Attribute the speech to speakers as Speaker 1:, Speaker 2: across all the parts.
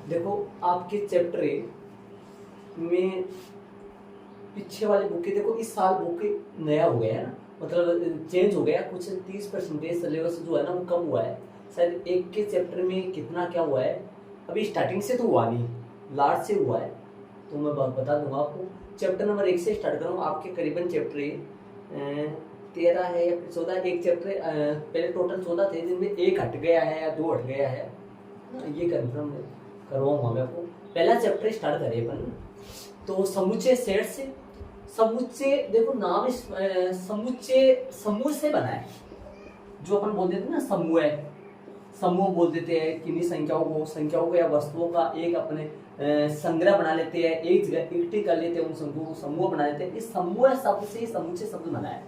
Speaker 1: देखो आपके चैप्टर में पीछे वाली बुक देखो, इस साल बुक नया हो गया है ना, मतलब चेंज हो गया कुछ, 30% सिलेबस जो है ना वो कम हुआ है। शायद एक के चैप्टर में कितना क्या हुआ है, अभी स्टार्टिंग से तो हुआ नहीं, लास्ट से हुआ है, तो मैं बता दूंगा आपको। चैप्टर नंबर 1 से स्टार्ट करूँ, आपके करीबन चैप्टर 13 है या 14, एक चैप्टर पहले टोटल 14 थे, जिनमें एक हट गया है या 2 हट गया है, ये कंफर्म करवाऊंगा मैं आपको। पहला चैप्टर स्टार्ट करें अपन, तो समुच्चय सेट से। समुच्चय देखो नाम समुच्चय समूह से बना है, जो अपन बोल देते हैं ना समूह है, समूह बोल देते हैं किन्हीं संख्याओं को या वस्तुओं का एक अपने संग्रह बना लेते हैं, एक जगह इकट्ठी कर लेते हैं, उन समूह को समूह बना लेते हैं। इस समूह शब्द से ही समुच्चय शब्द बना है,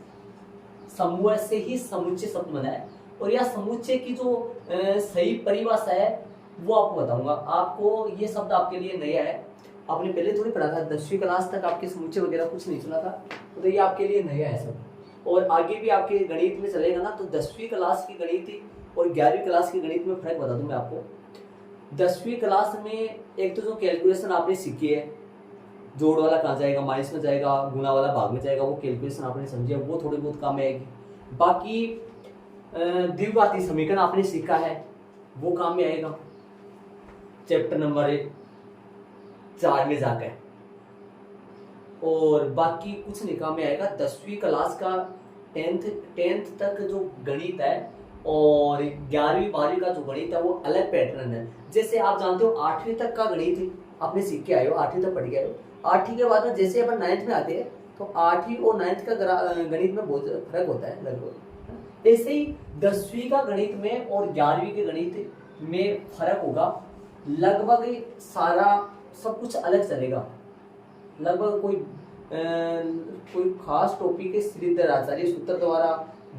Speaker 1: समूह से ही समुच्चय शब्द बना है। और यह समुच्चय की जो सही परिभाषा है वो आपको बताऊंगा। आपको ये शब्द आपके लिए नया है, आपने पहले थोड़ी पढ़ा था, 10वीं क्लास तक आपके समुच्चय वगैरह कुछ नहीं सुना था, तो ये आपके लिए नया है सब। और आगे भी आपके गणित में चलेगा ना, तो 10वीं क्लास की गणित और 11वीं क्लास की गणित में फर्क बता दूं मैं आपको। 10वीं क्लास में एक तो जो कैलकुलेशन आपने सीखी है, जोड़ वाला कहाँ जाएगा, माइनस में जाएगा, गुणा वाला भाग में जाएगा, वो कैलकुलेशन आपने समझी है, वो थोड़ी बहुत काम आएगी। बाकी द्विघाती समीकरण आपने सीखा है, वो काम में आएगा चैप्टर नंबर 4 में जाकर। और बाकी कुछ नहीं काम में आएगा। 10वीं क्लास का 10th तक जो गणित है और 11वीं 12वीं का जो गणित है वो अलग पैटर्न है। जैसे आप जानते हो 8वीं तक का गणित आपने सीख के आए हो, 8वीं तक पढ़ के आए हो। 8वीं के बाद जैसे अपन 9th में आते हैं, तो 8वीं और 9th का गणित में बहुत फर्क होता है लगभग। ऐसे ही 10वीं का गणित में और 11वीं के गणित में फर्क होगा, लगभग सारा सब कुछ अलग चलेगा। लगभग कोई खास टॉपिक है श्रीधराचार्य सूत्र द्वारा,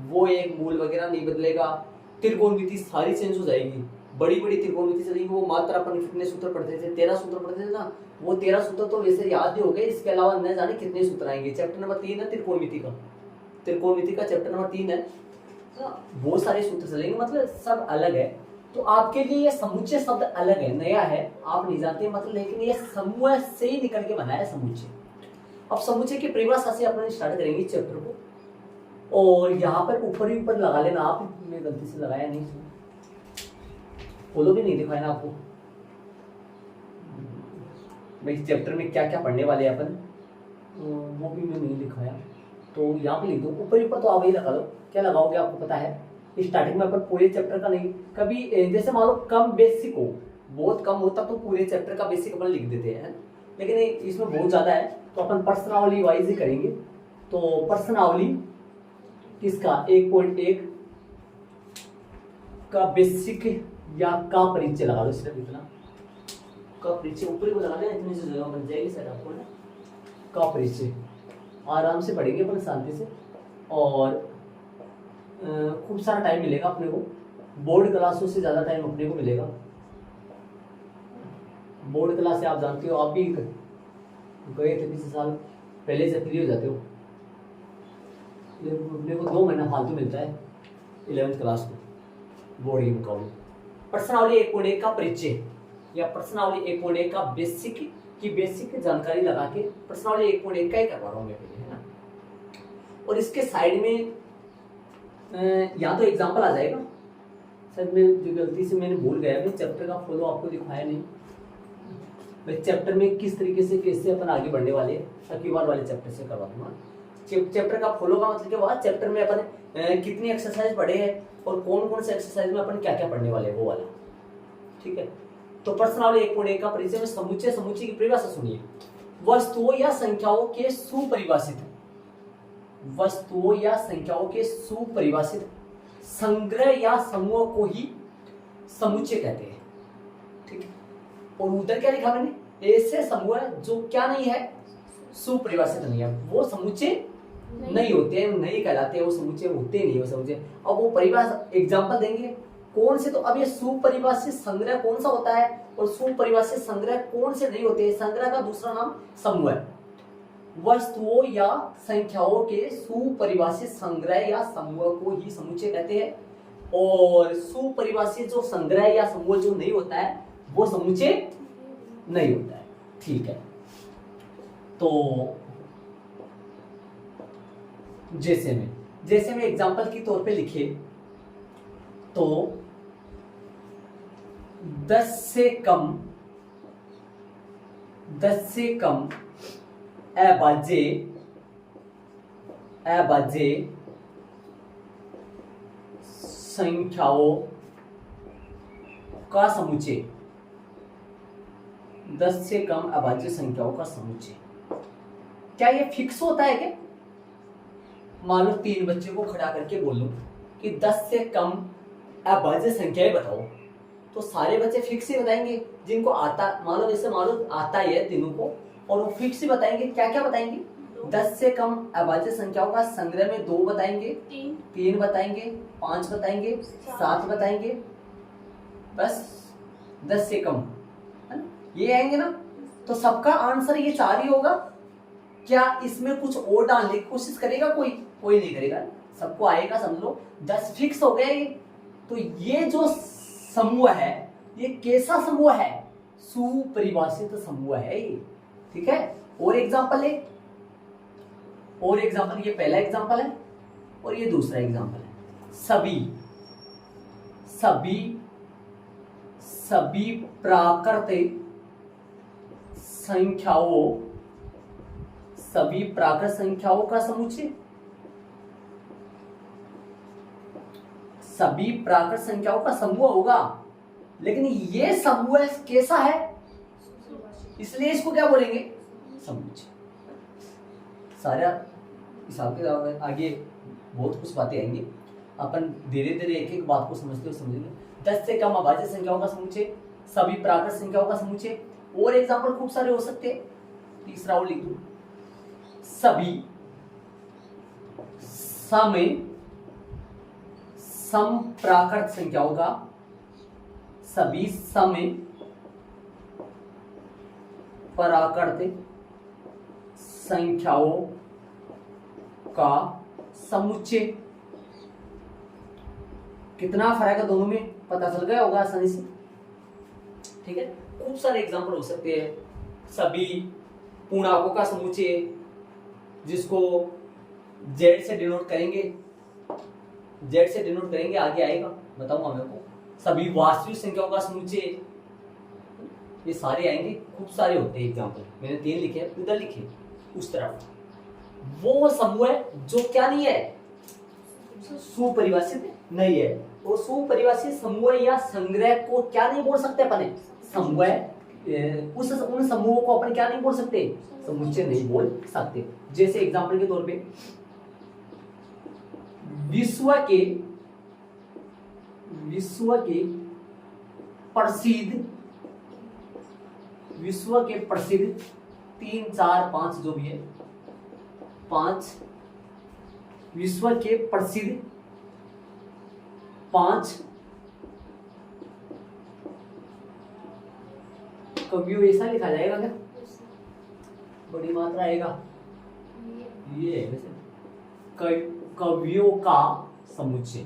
Speaker 1: वो एक मूल वगैरह नहीं बदलेगा। त्रिकोणमिति सारी चेंज हो जाएगी, बड़ी बड़ी त्रिकोणमिति चलेगी। वो मात्र अपन कितने सूत्र पढ़ते थे, 13 सूत्र पढ़ते थे ना, वो 13 सूत्र तो वैसे याद ही हो गए, इसके अलावा न जाने कितने सूत्र आएंगे। चैप्टर नंबर 3 है त्रिकोणमिति का चैप्टर नंबर 3 है, बहुत सारे सूत्र चलेंगे, मतलब सब अलग है। तो आपके लिए ये समुच्चय शब्द अलग है, नया है, आप नहीं जानते मतलब, लेकिन ये समूह से ही निकल के बना है समुच्चय। अब समुच्चय की परिभाषा से अपन स्टार्ट करेंगे चैप्टर को। और यहाँ पर ऊपर ही ऊपर लगा लेना आप, मैं गलती से लगाया नहीं, फॉलो भी नहीं दिखाया ना आपको भाई। इस चैप्टर में क्या क्या पढ़ने वाले हैं अपन, वो भी मैं नहीं दिखाया, तो यहाँ पे लिख दो ऊपर ही ऊपर, तो आप वही लगा दो। क्या लगाओगे आपको पता है, स्टार्टिंग में अपन पूरे चैप्टर का नहीं, कभी जैसे मान लो कम बेसिक हो, बहुत कम होता तो पूरे चैप्टर का बेसिक अपन लिख देते हैं, लेकिन इसमें बहुत ज्यादा है तो अपन प्रश्नावली वाइज ही करेंगे। तो प्रश्नावली किसका 1.1 का बेसिक या का परिचय लगा दो, सिर्फ इतना का परिचय ऊपर को लगा देना, इतनी सी जगह बन जाएगी सर आपको ना। का परिचय आराम से पढ़ेंगे अपन शांति से, और खूब सारा टाइम मिलेगा अपने को, बोर्ड क्लासों से ज्यादा टाइम अपने को मिलेगा। बोर्ड क्लास से आप जानते हो, आप भी गए थे किसी साल पहले से फ्री हो जाते हो, अपने को 2 महीना फालतू मिलता है 11th क्लास को बोर्ड के मुकाबले। प्रश्नावली 1.1 का परिचय या प्रश्नावली 1.1 का बेसिक जानकारी लगा के प्रश्नावली 1.1 का ही करवा रहा हूँ मैं पहले, है ना। और इसके साइड में या तो एग्जाम्पल आ जाएगा, शायद मैं जो गलती से मैंने भूल गया, मैं चैप्टर का फॉलो आपको दिखाया नहीं, मैं चैप्टर में किस तरीके से कैसे अपन आगे बढ़ने वाले हैं, अगली बार वाले चैप्टर से करवा दूंगा। चैप्टर का फॉलो का मतलब क्या हुआ, चैप्टर में अपन कितनी एक्सरसाइज पढ़े हैं और कौन कौन से एक्सरसाइज में अपन क्या क्या पढ़ने वाले हैं, वो वाला, ठीक है। तो प्रश्नावली 1.1 का परिचय में समुच्चय की परिभाषा सुनिए। वस्तुओं या संख्याओं के सुपरिभाषित संग्रह या समूह को ही समुच्चय कहते हैं, ठीक है। और उधर क्या लिखा मैंने, ऐसे समूह जो क्या नहीं है, सुपरिभाषित नहीं है, वो समुच्चय नहीं होते हैं, नहीं कहलाते, वो समुच्चय होते नहीं, वो समुच्चय। अब वो परिभाषा एग्जाम्पल देंगे कौन से, तो अब ये सुपरिभाषित संग्रह कौन सा होता है और सुपरिभाषित संग्रह कौन से नहीं होते। संग्रह का दूसरा नाम समूह है। वस्तुओं या संख्याओं के सुपरिभाषित संग्रह या समूह को ही समुच्चय कहते हैं, और सुपरिभाषित जो संग्रह या समूह जो नहीं होता है वो समुच्चय नहीं होता है। ठीक है, तो जैसे में एग्जांपल के तौर पे लिखे तो 10 से कम अभाज्य संख्याओं का समुच्चय, 10 से कम अभाज्य संख्याओं का समुच्चय। क्या ये फिक्स होता है क्या? मान लो 3 बच्चे को खड़ा करके बोलूं कि 10 से कम अभाज्य संख्याएं बताओ, तो सारे बच्चे फिक्स ही बताएंगे। जिनको आता, मान लो आता ही है तीनों को, और वो फिक्स ही बताएंगे। क्या क्या बताएंगे? 10 से कम अभाज्य संख्याओं का संग्रह में 2 बताएंगे, 3 बताएंगे, 5 बताएंगे, 7 बताएंगे, बस 10 से कम, है ना? ये आएंगे ना। तो सबका आंसर ये 4 ही होगा। क्या इसमें कुछ और डालने की कोशिश करेगा कोई? कोई नहीं करेगा। सबको आएगा, समझ लो 10 फिक्स हो गए। तो ये जो समूह है, ये कैसा समूह है? सुपरिभाषित समूह है ये। ठीक है, और एग्जांपल ले, और एग्जांपल, ये पहला एग्जांपल है और ये दूसरा एग्जांपल है। सभी प्राकृत संख्याओं का समुच्चय, सभी प्राकृत संख्याओं का समूह होगा। लेकिन ये समूह कैसा है? इसलिए इसको क्या बोलेंगे? समुच्चय। सारा हिसाब के आगे बहुत कुछ बातें आएंगी, अपन धीरे धीरे एक एक बात को समझते हुए समझेंगे। 10 से कम अभाज्य संख्याओं का समुच्चय, सभी प्राकृत संख्याओं का समुच्चय, और एग्जांपल खूब सारे हो सकते हैं। तीसरा और लिख दो, सभी सम प्राकृत संख्याओं का, सभी सम प्राकृत संख्याओं का समुच्चय। कितना फर्क है दोनों में पता चल गया होगा आसानी से। ठीक है, खूब सारे एग्जांपल हो सकते हैं। सभी पूर्णांकों का समुच्चय, जिसको जेड से डिनोट करेंगे, आगे आएगा, बताऊंगा मेरे को। सभी वास्तविक संख्याओं का समुच्चय, ये सारे आएंगे, खूब सारे होते हैं एग्जांपल। मैंने 3 लिखे, उधर लिखे उस तरफ। वो समूह है जो क्या नहीं है? सुपरिभाषित नहीं है। और सुपरिभाषित समूह या संग्रह को क्या नहीं बोल सकते अपन? समूह। उन समूहों को अपन क्या नहीं बोल सकते? समुच्चय नहीं बोल सकते। जैसे एग्जांपल के तौर पे विश्व के प्रसिद्ध 3, 4, 5 जो भी है, 5 विश्व के प्रसिद्ध 5 कवियों, ऐसा लिखा जाएगा क्या? बड़ी मात्रा आएगा, ये है वैसे कवियों का समुच्चय,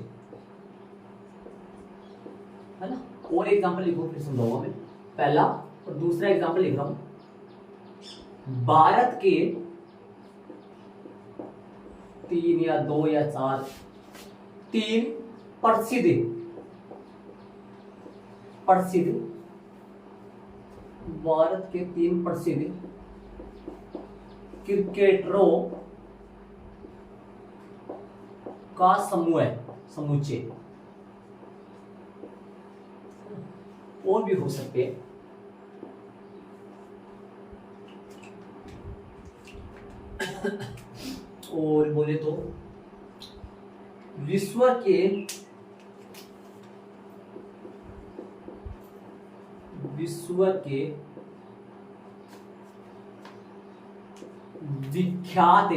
Speaker 1: है ना। और एग्जांपल लिखो, फिर समझाऊंगा मैं। पहला और दूसरा एग्जांपल लिख रहा हूं। भारत के 3 या 2 या 4 3 प्रसिद्ध भारत के 3 प्रसिद्ध क्रिकेटरों का समूह है, समुच्चय। और भी हो सकते हैं। और बोले तो विश्व के विख्यात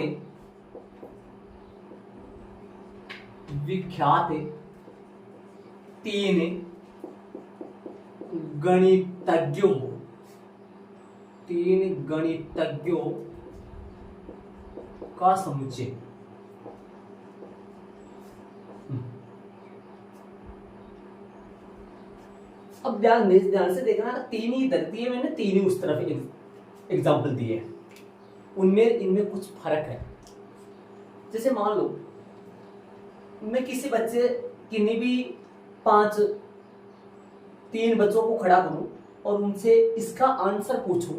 Speaker 1: 3 गणितज्ञों का समुच्चय। अब ध्यान से देखना, तीन ही इधर दिए मैंने, तीन ही उस तरफ एग्जाम्पल दिए, उनमें इनमें कुछ फर्क है। जैसे मान लो मैं किसी बच्चे किन्हीं भी तीन बच्चों को खड़ा करूं और उनसे इसका आंसर पूछूं,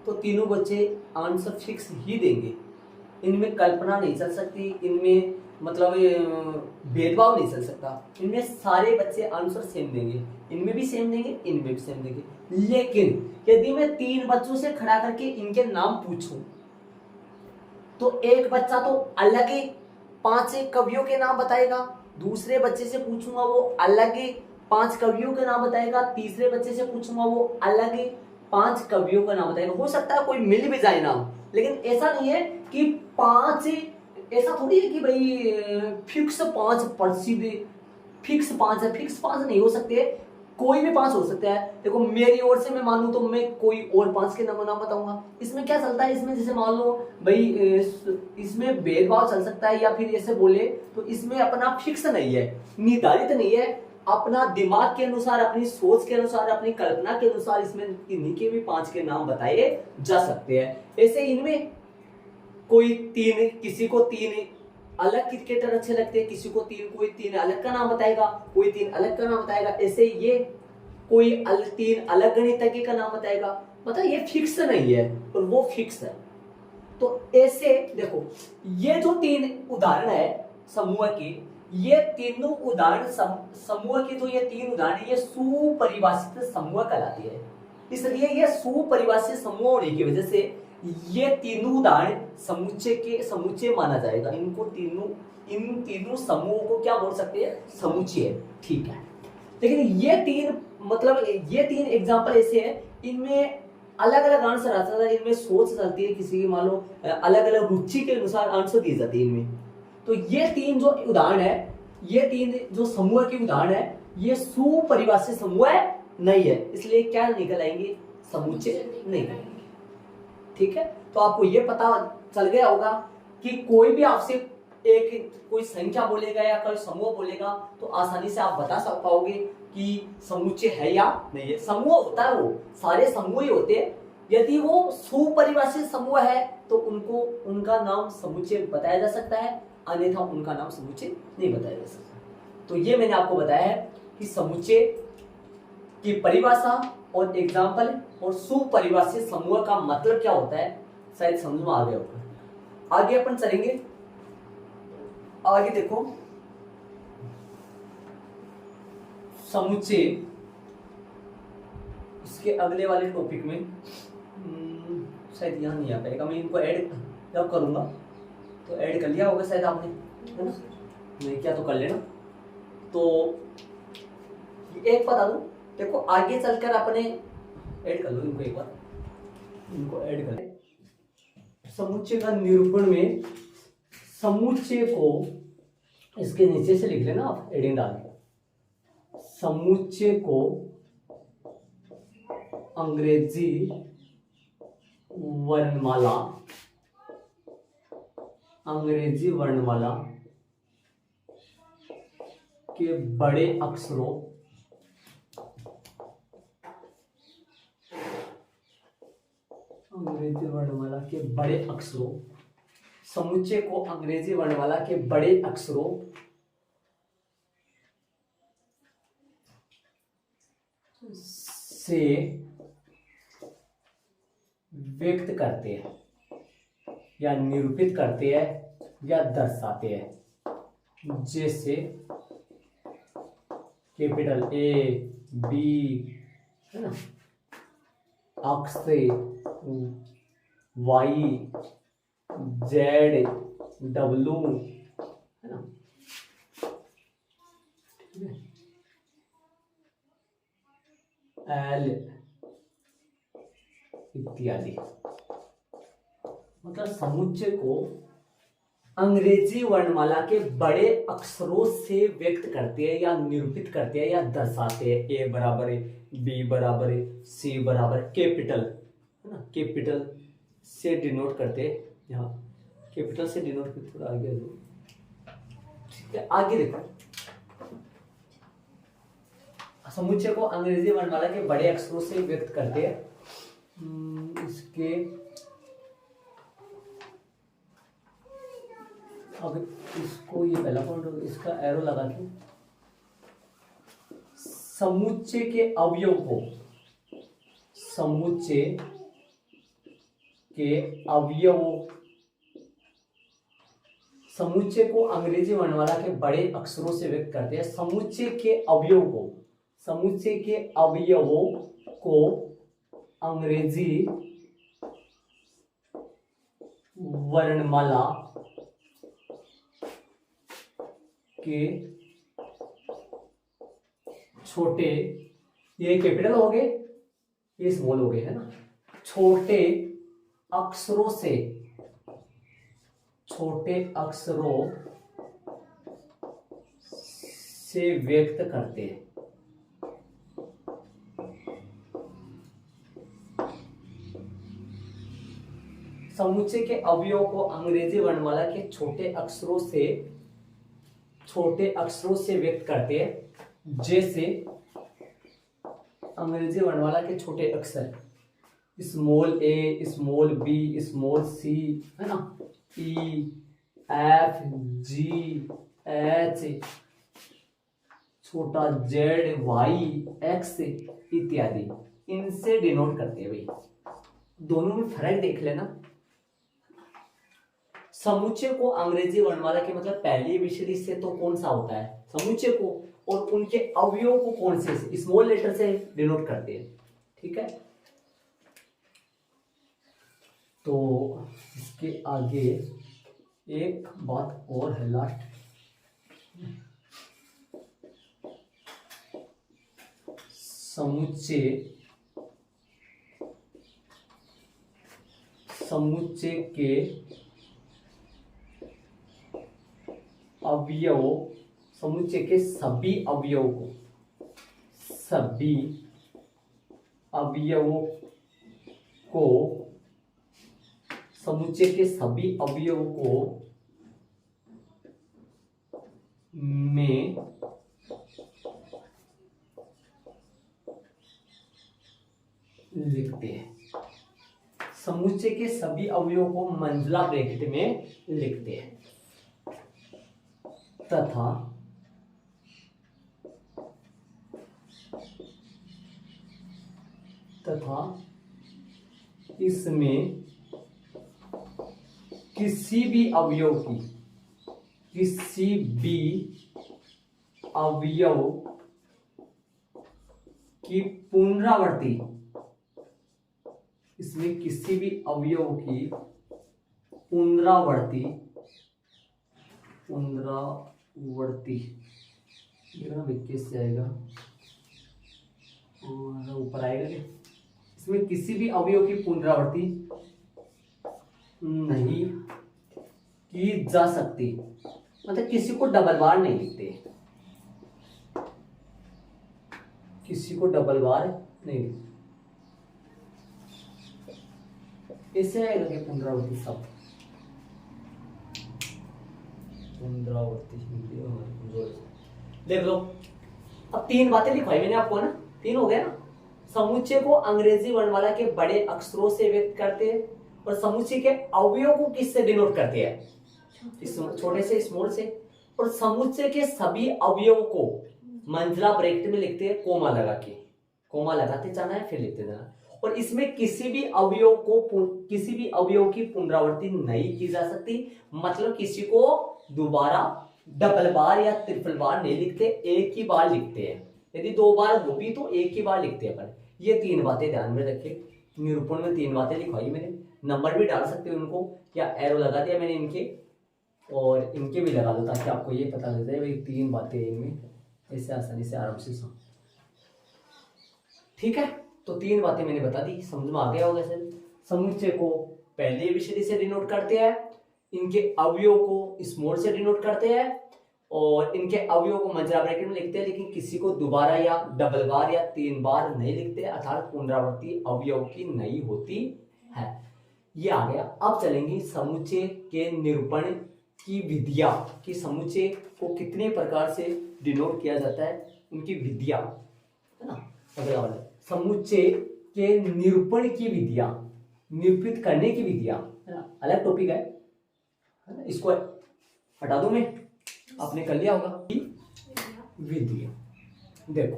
Speaker 1: तो तीनों बच्चे आंसर फिक्स ही देंगे। इनमें कल्पना नहीं चल सकती, इनमें मतलब भेदभाव नहीं चल सकता, इनमें सारे बच्चे आंसर सेम देंगे, इनमें भी सेम देंगे, इनमें भी सेम देंगे। लेकिन यदि मैं तीन बच्चों से खड़ा करके इनके नाम पूछूं, तो एक बच्चा तो अलग ही 5 कवियों के नाम बताएगा, दूसरे बच्चे से पूछूंगा वो अलग ही 5 कवियों के नाम बताएगा, तीसरे बच्चे से पूछूंगा वो अलग ही 5 कवियों का नाम बताएगा। हो सकता है कोई मिल भी जाए नाम, लेकिन ऐसा नहीं है कि 5, ऐसा थोड़ी है कि भाई फिक्स 5 प्रसिद्ध, फिक्स 5 है, फिक्स 5 नहीं हो सकते, कोई भी 5 हो सकता है। देखो मेरी ओर से मैं मानूं तो मैं कोई और 5 के नाम बताऊंगा। इसमें क्या चलता है, इसमें जैसे मान लो भाई इसमें भेदभाव चल सकता है, या फिर ऐसे बोले तो इसमें अपना फिक्स नहीं है, निर्धारित नहीं है, अपना दिमाग के अनुसार, अपनी सोच के अनुसार, अपनी कल्पना के अनुसार इसमें किन्हीं के भी 5 के नाम बताए जा सकते हैं। ऐसे इनमें कोई तीन, किसी को 3 अलग क्रिकेटर अच्छे लगते हैं, किसी को कोई 3 अलग का नाम बताएगा, कोई 3 अलग का नाम बताएगा। ऐसे ये कोई 3 अलग गणितज्ञ का नाम बताएगा, मतलब ये फिक्स नहीं है और वो फिक्स है। तो ऐसे देखो ये जो 3 उदाहरण है समूह के, ये तीनों उदाहरण समूह के, जो ये 3 उदाहरण ये सुपरिभाषित समूह कहलाते हैं। इसलिए ये सुपरिभाषित समूह होने की वजह से ये तीनों उदाहरण समुच्चय माना जाएगा। इन तीनों समूहों को क्या बोल सकते हैं, समुच्चय, ठीक है। लेकिन ये तीन एग्जांपल ऐसे हैं, इनमें अलग अलग आंसर आता है, इनमें सोच चलती है किसी की, मान लो अलग अलग रुचि के अनुसार आंसर दिए जाते हैं इनमें। तो ये 3 जो उदाहरण है, ये 3 जो समूह के उदाहरण है, ये सुपरिभाषित समूह नहीं है, इसलिए क्या निकल आएंगे, समुच्चय नहीं आएंगे। ठीक है, तो आपको ये पता चल गया होगा कि कोई भी आपसे कोई संख्या बोलेगा या कोई समूह बोलेगा तो आसानी से आप बता पाओगे कि समुच्चय है या नहीं है। समूह होता है, वो सारे समूह ही होते हैं। यदि वो सुपरिभाषित समूह है तो उनका नाम समुच्चय बताया जा सकता है, अन्यथा उनका नाम समुच्चय नहीं बताया जा सकता। तो ये मैंने आपको बताया है कि समुच्चय की परिभाषा और एग्जाम्पल और सुपरिभाषित समूह का मतलब क्या होता है, शायद समझ में आ गया होगा। आगे अपन चलेंगे, आगे देखो समुच्चय, इसके अगले वाले टॉपिक में शायद यहाँ नहीं आ पाएगा, मैं इनको ऐड जब करूंगा तो ऐड कर लिया होगा शायद आपने, है ना, नहीं क्या तो कर लेना। तो एक बता दूं, देखो आगे चलकर अपने ऐड कर लो इनको, एक बार इनको ऐड कर ले। समुच्चय का निरूपण में समुच्चय को इसके नीचे से लिख लेना आप, एडिंग डाल के। समुच्चय को अंग्रेजी वर्णमाला के बड़े अक्षरों समुच्चय को अंग्रेजी वर्णमाला के बड़े अक्षरों से व्यक्त करते हैं या निरूपित करते हैं या दर्शाते हैं। जैसे कैपिटल ए बी, है ना, अक्ष से वाई जेड डब्लू, है ना, एल इत्यादि। मतलब समुच्चय को अंग्रेजी वर्णमाला के बड़े अक्षरों से व्यक्त करते हैं या निरूपित करते हैं या दर्शाते हैं। ए बराबर है, बी बराबर है, सी बराबर कैपिटल, है ना, कैपिटल से डिनोट करते हैं, यहाँ कैपिटल से डिनोट करते, थोड़ा आगे दो, ठीक है। आगे देखो समुच्चय को अंग्रेजी वर्णमाला के बड़े अक्षरों से व्यक्त करते हैं। इसके अब इसको ये पहला पॉइंट होगा, इसका एरो लगा के समुच्चय के अवयव को, समुच्चय के अवयवों, समुच्चय को अंग्रेजी वर्णमाला के बड़े अक्षरों से व्यक्त करते हैं। समुच्चय के अवयव को, समुच्चय के अवयवों को अंग्रेजी वर्णमाला के छोटे, ये कैपिटल हो गए, ये स्मॉल हो गए, है ना, छोटे अक्षरों से, छोटे अक्षरों से व्यक्त करते हैं। समुच्चय के अवयवों को अंग्रेजी वर्णमाला के छोटे अक्षरों से, छोटे अक्षरों से व्यक्त करते हैं। जैसे अंग्रेजी वर्णमाला के छोटे अक्षर स्मॉल ए, स्मॉल बी, स्मॉल सी, है ना, ई, एफ, जी, एच, छोटा जेड, वाई, एक्स इत्यादि, इनसे डिनोट करते हैं। भाई दोनों में फर्क देख लेना। समुच्चय को अंग्रेजी वर्णमाला के मतलब पहली विषय से तो कौन सा होता है, समुच्चय को, और उनके अवयव को कौन से स्मॉल लेटर से डिनोट करते हैं। ठीक है, तो इसके आगे एक बात और है लास्ट, समुच्चय, समुच्चय के अवयव, समुच्चय के सभी अवयवों को, सभी अवयवों को, समुच्चय के सभी अवयवों को में लिखते हैं। समुच्चय के सभी अवयवों को मंजिला ब्रैकेट में लिखते हैं तथा इसमें किसी भी अवयव की, किसी भी अवयव की पुनरावृत्ति, इसमें किसी भी अवयव की पुनरावृत्ति, पुनरावृत्ति कैसे आएगा, और ऊपर आएगा क्या, इसमें किसी भी अवयव की पुनरावृत्ति नहीं की जा सकती, मतलब किसी को डबल बार नहीं लिखते, किसी को डबल बार नहीं, ऐसे आएगा कि पुनरावृत्ति शब्द, पुनरावृत्ति देख लो। अब तीन बातें लिखवाई मैंने आपको ना, तीन हो गया ना। समुच्चय को अंग्रेजी वर्णमाला के बड़े अक्षरों से व्यक्त करते हैं, और समुच्चय के अवयवों को किससे डिनोट करते हैं, छोटे से स्मॉल से, और समुच्चय के सभी अवयवों को मंजिला ब्रैकेट में लिखते हैं, कोमा लगा के, कोमा लगाते जाना है फिर लिखते जाना। और इसमें किसी भी अवयव को, किसी भी अवयव की पुनरावृत्ति नहीं की जा सकती, मतलब किसी को दोबारा डबल बार या ट्रिपल बार नहीं लिखते, एक ही बार लिखते हैं। यदि दो बार हो भी तो एक ही बार लिखते हैं अपन। ये तीन बातें ध्यान में रखिए। निरूपण में तीन बातें लिखवाई मैंने, नंबर भी डाल सकते हो उनको, या एरो लगा दिया मैंने इनके, और इनके भी लगा दो ताकि आपको ये पता लग जाए भाई तीन बातें इनमें, ऐसे आसानी से आराम से समझ। ठीक है, तो तीन बातें मैंने बता दी, समझ में आ गया होगा सर। समुच्चय को पहले विषय से डिनोट करते हैं, इनके अवयव को स्मॉल से डिनोट करते हैं, और इनके अवयव को मंजिला ब्रैकेट में लिखते हैं, लेकिन किसी को दोबारा या डबल बार या तीन बार नहीं लिखते, अर्थात पुनरावृत्ति अवयव की नहीं होती है। ये आ गया। अब चलेंगे समुच्चय के निरूपण की विधियां, कि समुच्चय को कितने प्रकार से डिनोट किया जाता है, उनकी विधियां। है ना। अगला वाला समुच्चय के निरूपण की विधियां, निरूपित करने की विधियां, है ना, अलग टॉपिक है ना। इसको हटा दूं मैं, आपने कर लिया होगा। विधि, देखो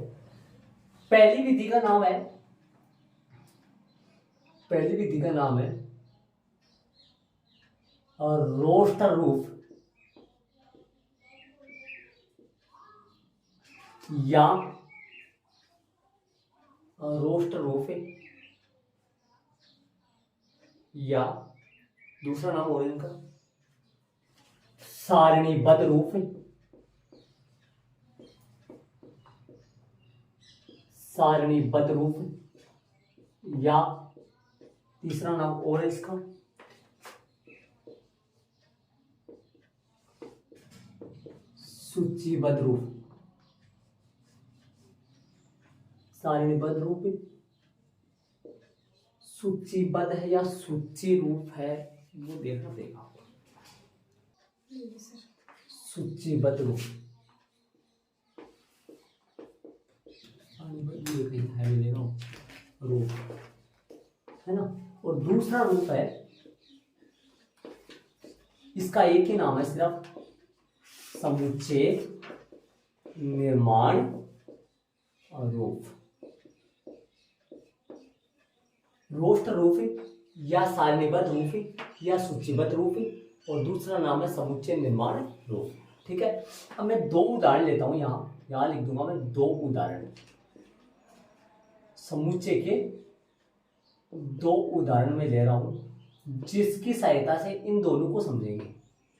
Speaker 1: पहली विधि का नाम है, पहली विधि का नाम है रोस्टर रूफ या रोस्टर रूफ, या दूसरा नाम और इनका सारणीबद्ध रूप, सारणीबद्ध रूप, या तीसरा नाम और है इसका सूचीबद्ध रूप। सारणीबद्ध रूप, सूचीबद्ध है या सूची रूप है, वो देखना पड़ेगा। सूचीबद्ध रूप है, मिलेगा रूप, है ना। और दूसरा रूप है, इसका एक ही नाम है सिर्फ, समुच्चय निर्माण रूप। रोस्टर रूप या सारणीबद्ध रूप या सूचीबद्ध रूप, और दूसरा नाम है समुच्चय निर्माण रूप। ठीक है, अब मैं दो उदाहरण लेता हूं, यहां लिख दूंगा मैं दो उदाहरण, समुच्चय के दो उदाहरण में ले रहा हूं, जिसकी सहायता से इन दोनों को समझेंगे।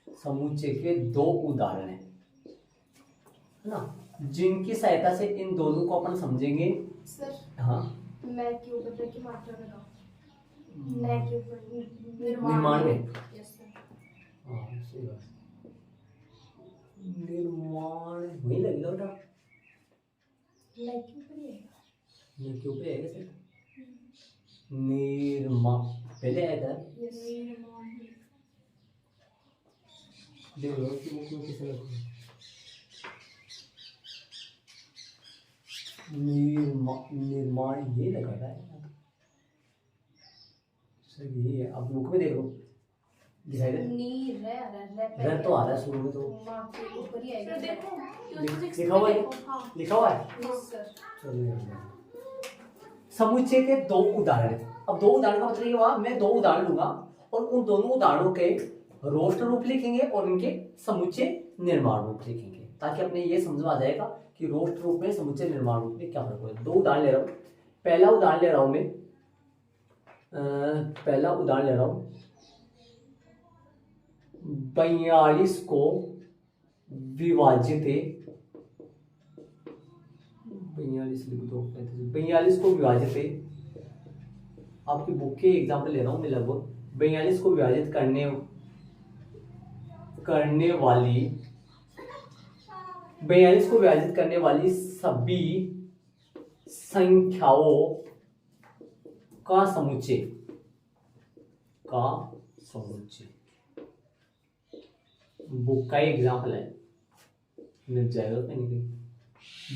Speaker 1: समुच्चय के दो उदाहरण है ना, जिनकी सहायता से इन दोनों को अपन समझेंगे।
Speaker 2: सर,
Speaker 1: हाँ,
Speaker 2: मैं के ऊपर की मात्रा लगाओ, मैं के ऊपर
Speaker 1: निर्माण में।
Speaker 2: Yes sir.
Speaker 1: हाँ सही बात, निर्माण वही लगेगा बेटा,
Speaker 2: मैं के ऊपर ही आएगा,
Speaker 1: मैं के ऊपर आएगा सर, निर्माण पहले आएगा।
Speaker 2: यस निर्माण।
Speaker 1: देखो कि वो क्यों किसे लगता है, निर्माण ये लगा रहा है सर, यही है। आप बुक में देख लो, दिखाई दे रह तो आ रहा है शुरू में, तो
Speaker 2: ऊपर ही आएगा। देखो
Speaker 1: लिखा हुआ है, लिखा हुआ है।
Speaker 2: Yes sir.
Speaker 1: चलो, समुच्चय के दो उदाहरण। अब दो उदाहरण का मतलब ये हुआ, मैं दो उदाहरण लूंगा और उन दोनों उदाहरणों के रोस्टर रूप लिखेंगे और इनके समुच्चय निर्माण रूप लिखेंगे, ताकि अपने ये समझ आ जाएगा कि रोस्टर रूप में समुच्चय निर्माण रूप में क्या फर्क है। दो उदाहरण ले रहा हूं, पहला उदाहरण ले रहा हूं मैं, पहला उदाहरण ले रहा हूं 42 को विभाजित, 42 लिख दो, 42 को विभाजित, आपकी बुक के एग्जाम्पल ले रहा हूं मैं, लगभग 42 को विभाजित करने वाली 42 को विभाजित करने वाली सभी संख्याओं का समुच्चय, बुक का एग्जाम्पल है, मिल जाएगा कहीं।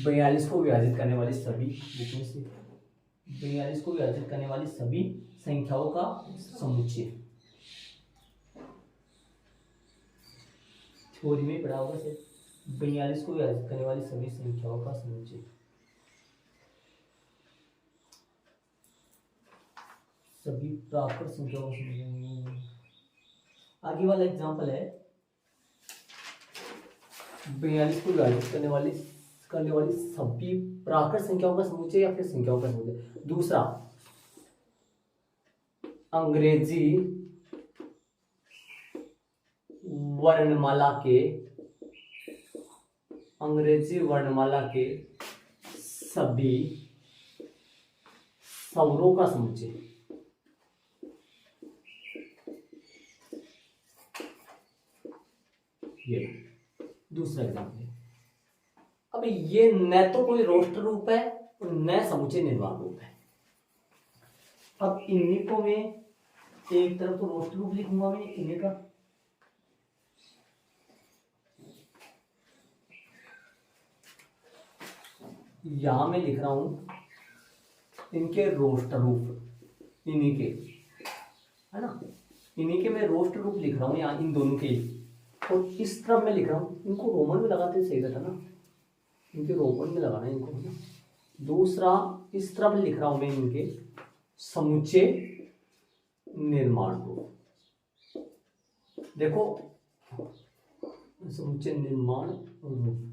Speaker 1: 42 को विभाजित करने वाली सभी, बुक में से 42 को विभाजित करने वाली सभी संख्याओं का समुच्चय, थ्योरी में पढ़ा होगा सर, 42 को विभाजित करने वाली सभी संख्याओं का समुच्चय, सभी प्राकृत संख्याओं का। आगे वाला एग्जाम्पल है 42 को विभाजित करने वाली सभी प्राकृत संख्याओं का समुच्चय या फिर संख्याओं का समुच्चय। दूसरा, अंग्रेजी वर्णमाला के सभी स्वरों का समुच्चय। ये दूसरा एग्जाम्पल है। अब ये न तो कोई रोस्टर रूप है और न समुच्चय निर्माण रूप है। अब इन्हीं को मैं एक तरफ तो रोस्टर रूप लिखूंगा मैं इन्हीं का, यहां मैं लिख रहा हूं इनके रोस्ट रूप, इन्हीं के, है ना, इन्हीं के मैं रोस्ट रूप लिख रहा हूं यहाँ इन दोनों के। और इस तरफ मैं लिख रहा हूं, इनको रोमन में लगाते सही रहता ना, इनके रोमन में लगाना है इनको, है ना। दूसरा इस तरफ लिख रहा हूं मैं इनके समुच्चय निर्माण रूप। देखो समुच्चय निर्माण रूप,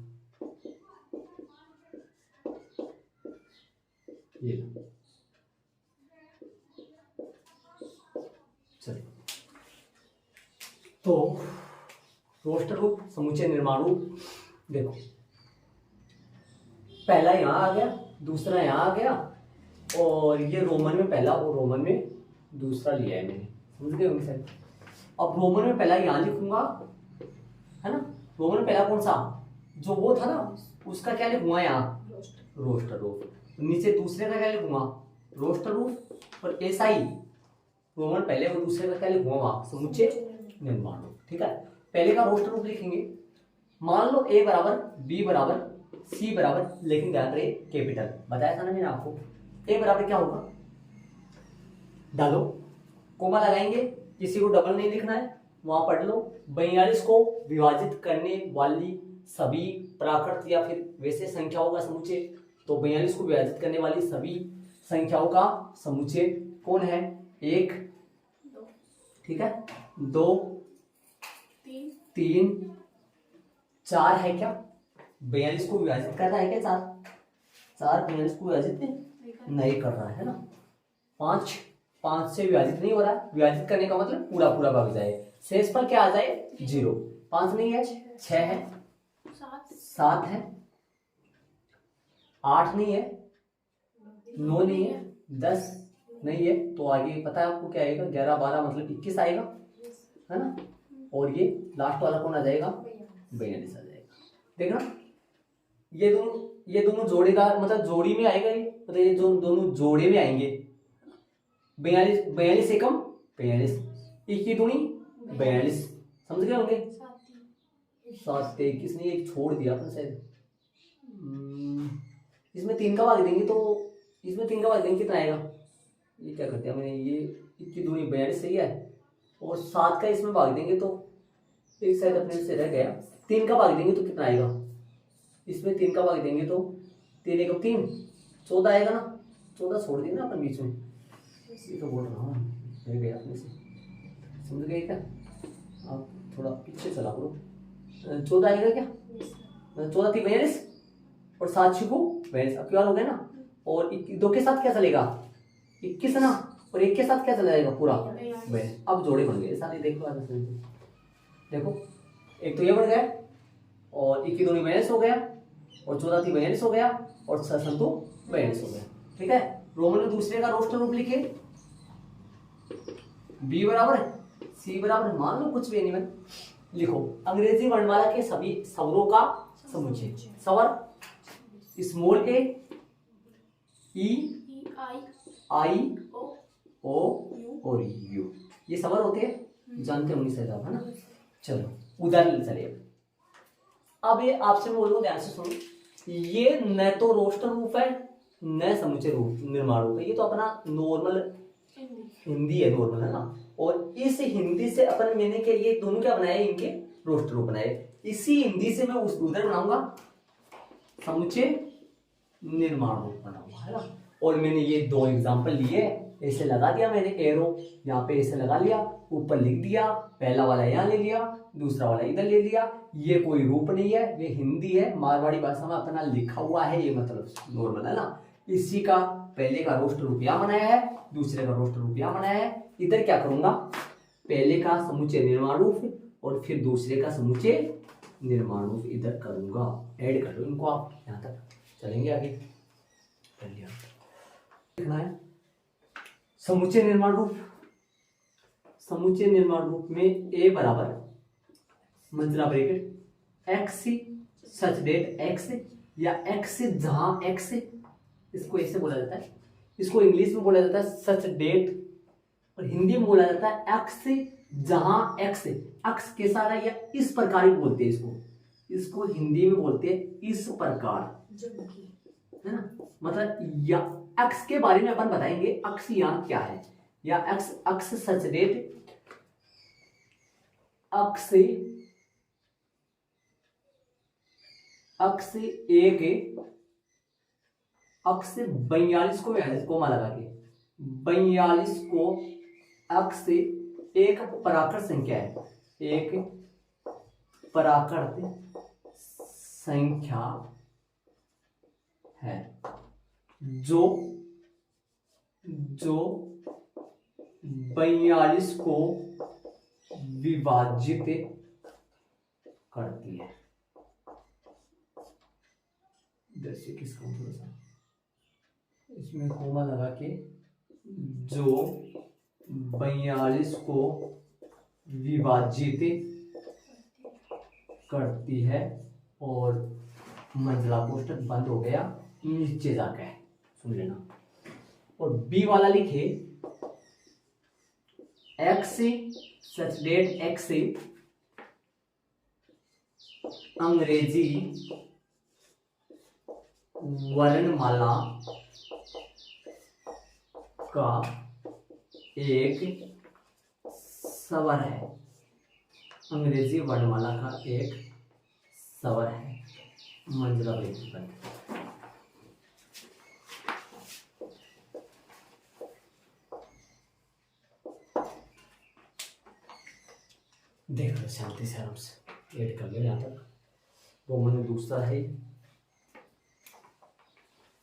Speaker 1: ये चलिए, तो रोस्टर रूप, समुच्चय निर्माण रूप, देखो पहला यहां आ गया, दूसरा यहां आ गया, और ये रोमन में पहला और रोमन में दूसरा लिया है मैंने, समझ गए होंगे सर। अब रोमन में पहला यहां लिखूंगा, है ना, रोमन में पहला कौन सा, जो वो था ना, उसका क्या लिखूंगा यहाँ, रोस्टर रूप। नीचे दूसरे का क्या लिखूंगा, रोस्टर रूप, और ऐसा ही रोमन पहले और दूसरे का क्या लिखूंगा वहां, समुच्चय निर्माण रूप। ठीक है, पहले का रोस्टर रूप लिखेंगे, मान लो ए बराबर बी बराबर सी बराबर, लेकिन ध्यान रहे कैपिटल, बताया था ना मैंने आपको। ए बराबर क्या होगा, डालो, कोमा लगाएंगे, किसी को डबल नहीं लिखना है, वहां पढ़ लो। 42 को विभाजित करने वाली सभी प्राकृत या फिर वैसे संख्याओं का समुच्चय, तो 42 को विभाजित करने वाली सभी संख्याओं का समुच्चय कौन है, 1, ठीक है, 2, 3, 4 है क्या, 42 को विभाजित कर रहा है क्या, 4 42 को विभाजित नहीं कर रहा है ना, 5 से विभाजित नहीं हो रहा है, विभाजित करने का मतलब पूरा पूरा भाग जाए, शेष पर क्या आ जाए 0, 5 नहीं है, 6 है, 7 है, 8 नहीं है, 9 नहीं है, 10 नहीं है, तो आगे पता है आपको क्या आएगा, 11 12 मतलब 21 आएगा, है ना, और ये लास्ट वाला कौन आ जाएगा, 42 आ जाएगा। देखना ये दोनों जोड़े का मतलब जोड़ी में आएगा, ये मतलब ये जो दोनों जोड़े में आएंगे, 42 एकम 42, 21 दूनी 42, समझ गए होंगे। 7 से 21 नहीं, एक छोड़ दिया अपन शायद, इसमें 3 का भाग देंगे तो इसमें 3 का भाग देंगे कितना आएगा, ये क्या करते हैं मैंने, ये 21 दूनी 42 सही है, और 7 का इसमें भाग देंगे तो एक शायद अपने से रह गया, 3 का भाग देंगे तो कितना आएगा, इसमें 3 का भाग देंगे तो 3 एकम 3 14 आएगा ना, 14 छोड़ दिया ना अपन बीच में, ये तो बोल रहा हूँ रह गया अपने से, समझ गए क्या, आप थोड़ा पीछे चला करो, 14 आएगा क्या, 14 थी 42 और 7 छिको 42, अब क्या हो गया ना, और 2 के साथ क्या चलेगा 21 ना, और 1 के साथ क्या चला जाएगा पूरा 42, अब जोड़े बन गए सारे, देखो देखो, एक तो ये बन गया, और 21 दूनी 42 हो गया, और 14 थी 42 हो गया, और 6 संतु 42 हो गया। ठीक है, रोमन में दूसरे का रोस्टर रूप लिखे, बी बराबर सी बराबर, मान लो कुछ भी नहीं बन, लिखो अंग्रेजी वर्णमाला के सभी स्वरों का समुच्चय, स्वर स्मॉल ए ई आई ओ और यू, ये स्वर होते हैं, जानते होंगे शायद आप, है ना। चलो उधर चले, अब ये आपसे मैं बोल रहा हूँ, ध्यान से सुनो, ये न तो रोस्टर रूप है न समुच्चय रूप निर्माण रूप है, ये तो अपना नॉर्मल हिंदी है, नॉर्मल है ना, और इस हिंदी से अपन मैंने क्या ये दोनों क्या बनाए, इनके रोस्टर रूप बनाए, इसी हिंदी से मैं उस उधर बनाऊंगा समुच्चय निर्माण रूप बनाऊंगा, है ना। और मैंने ये 2 एग्जाम्पल लिए, ऐसे लगा दिया मैंने एरो, यहाँ पे ऐसे लगा लिया, ऊपर लिख दिया, पहला वाला यहाँ ले लिया, दूसरा वाला इधर ले लिया, ये कोई रूप नहीं है, ये हिंदी है, मारवाड़ी भाषा में अपना लिखा हुआ है, ये मतलब नॉर्मल है ना। इसी का पहले का रोस्टर रूप यहाँ बनाया है, दूसरे का रोस्टर रूप यहाँ बनाया है, इधर क्या करूंगा, पहले का समुच्चय निर्माण रूप और फिर दूसरे का समुच्चय निर्माण रूप इधर करूंगा, ऐड कर लो इनको आप, यहाँ तक चलेंगे आगे, कर लिया, लिखना है समुच्चय निर्माण रूप। समुच्चय निर्माण रूप में ए बराबर मंझला ब्रैकेट एक्स सच डेट एक्स, या एक्स जहां एक्स, इसको ऐसे बोला जाता है, इसको इंग्लिश में बोला जाता है सच डेट, और हिंदी में बोला जाता है एक्स जहां एक्स, एक्स के सारा या इस प्रकार ही बोलते हैं इसको हिंदी में बोलते हैं इस प्रकार, है ना, मतलब या अक्ष के बारे में अपन बताएंगे अक्ष यहाँ क्या है, या अक्ष अक्ष सच डेट अक्ष अक्ष एक अक्ष 42 को 42 कोमा लगा के 42 को अक्ष एक पराकृत संख्या है, एक पराकृत संख्या है जो 42 को विभाजित करती है। जैसे किसका थोड़ा सा इसमें कोमा लगा के जो 42 को विभाजित करती है, और मंजिला कोष्टक बंद हो गया, नीचे जाके सुन लेना। और बी वाला लिखे एक्स सच डेट एक्स अंग्रेजी वर्णमाला का एक स्वर है, अंग्रेजी वर्णमाला का एक स्वर है, मंजिला ब्रेक बंद। देख लो शांति से आराम से ऐड कर लो। यहाँ तक रोमन में दूसरा है,